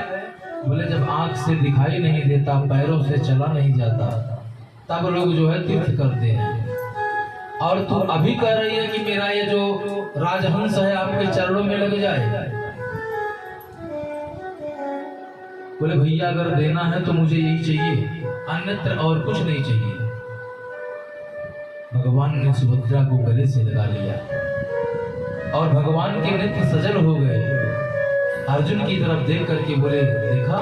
बोले जब आंख से दिखाई नहीं देता, पैरों से चला नहीं जाता, तब लोग जो है तीर्थ करते हैं। और तू अभी कह रही है कि मेरा ये जो राजहंस है आपके चरणों में लग जाए। बोले भैया अगर देना है तो मुझे यही चाहिए, अन्यत्र और कुछ नहीं चाहिए। भगवान ने सुभद्रा को गले से लगा लिया और भगवान के नेत्र सजल हो गए। अर्जुन की तरफ देख करके बोले देखा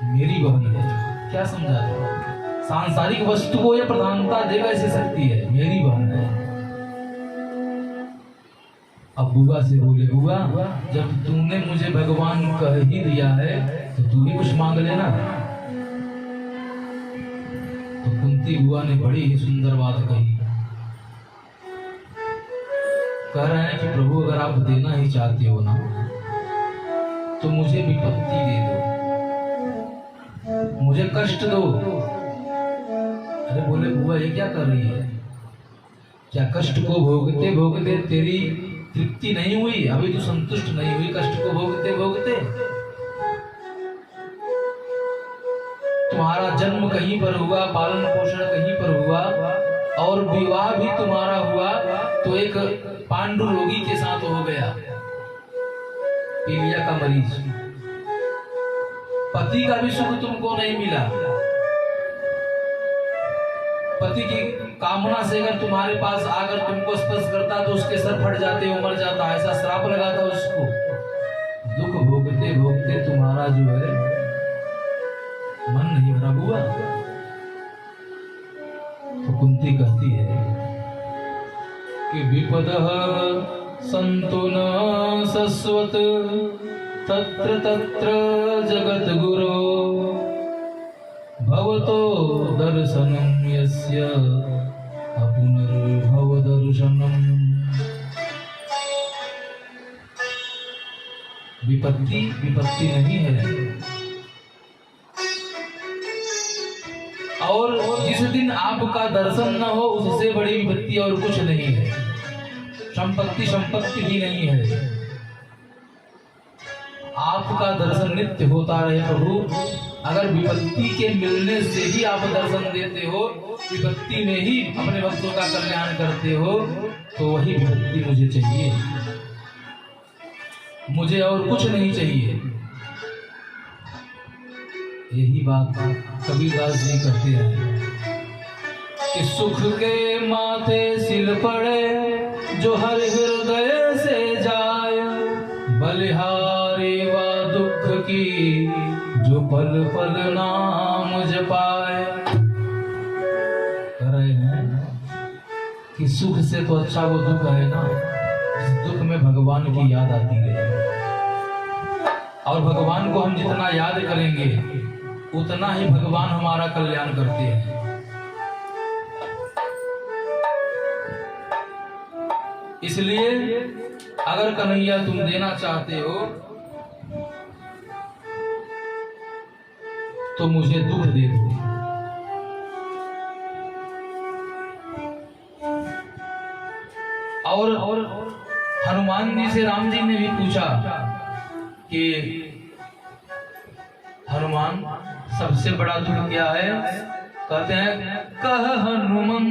मेरी बहन है, क्या समझा? सांसारिक वस्तु को यह प्रधानता दे कैसे सकती है? मेरी बहन है। अब बुआ से बोले बुआ जब तूने मुझे भगवान कह ही दिया है तो तू भी कुछ मांग लेना। तो कुंती बुआ ने बड़ी ही सुंदर बात कही। कह रहे हैं कि प्रभु अगर आप देना ही चाहते हो ना तो मुझे विपत्ति दे दो, मुझे कष्ट दो। अरे बोले बुआ ये क्या कर रही है? क्या कष्ट को भोगते भोगते तेरी तृप्ति नहीं हुई? अभी तू संतुष्ट नहीं हुई कष्ट को भोगते भोगते? तुम्हारा जन्म कहीं पर हुआ, पालन पोषण कहीं पर हुआ, और विवाह भी तुम्हारा हुआ तो एक पांडु रोगी के साथ हो गया, पीलिया का मरीज। पति का भी सुख तुमको नहीं मिला। पति की कामना से अगर तुम्हारे पास आकर तुमको स्पर्श करता तो उसके सर फट जाते, वो मर जाता, ऐसा श्राप लगा था उसको। दुख भोगते भोगते तुम्हारा जो है मन नहीं भरा बुआ। तो कुंती कहती है कि विपदः सन्तु न शश्वत तत्र तत्र जगत गुरो भवतो दर्शनम यस्य अपुनर्भव दर्शनम। विपत्ति विपत्ति नहीं है, और जिस दिन आपका दर्शन न हो उससे बड़ी विपत्ति और कुछ नहीं है। संपत्ति संपत्ति भी नहीं है। आपका दर्शन नित्य होता रहे प्रभु। अगर विपत्ति के मिलने से ही आप दर्शन देते हो, विपत्ति में ही अपने भक्तों का कल्याण करते हो, तो वही विपत्ति मुझे चाहिए, मुझे और कुछ नहीं चाहिए। यही बात कबीरदास जी कहते हैं कि सुख के माथे सिल पड़े जो हर हृदय से जाए, बलिहारी व दुख की जो पल पल नाम जपाए। कह रहे हैं कि सुख से तो अच्छा वो दुख है ना, जिस दुख में भगवान की याद आती है। और भगवान को हम जितना याद करेंगे उतना ही भगवान हमारा कल्याण करते हैं। इसलिए अगर कन्हैया तुम देना चाहते हो तो मुझे दुख दे दो। और हनुमान जी से राम जी ने भी पूछा कि हनुमान सबसे बड़ा दुख क्या है? कहते हैं कह हनुमान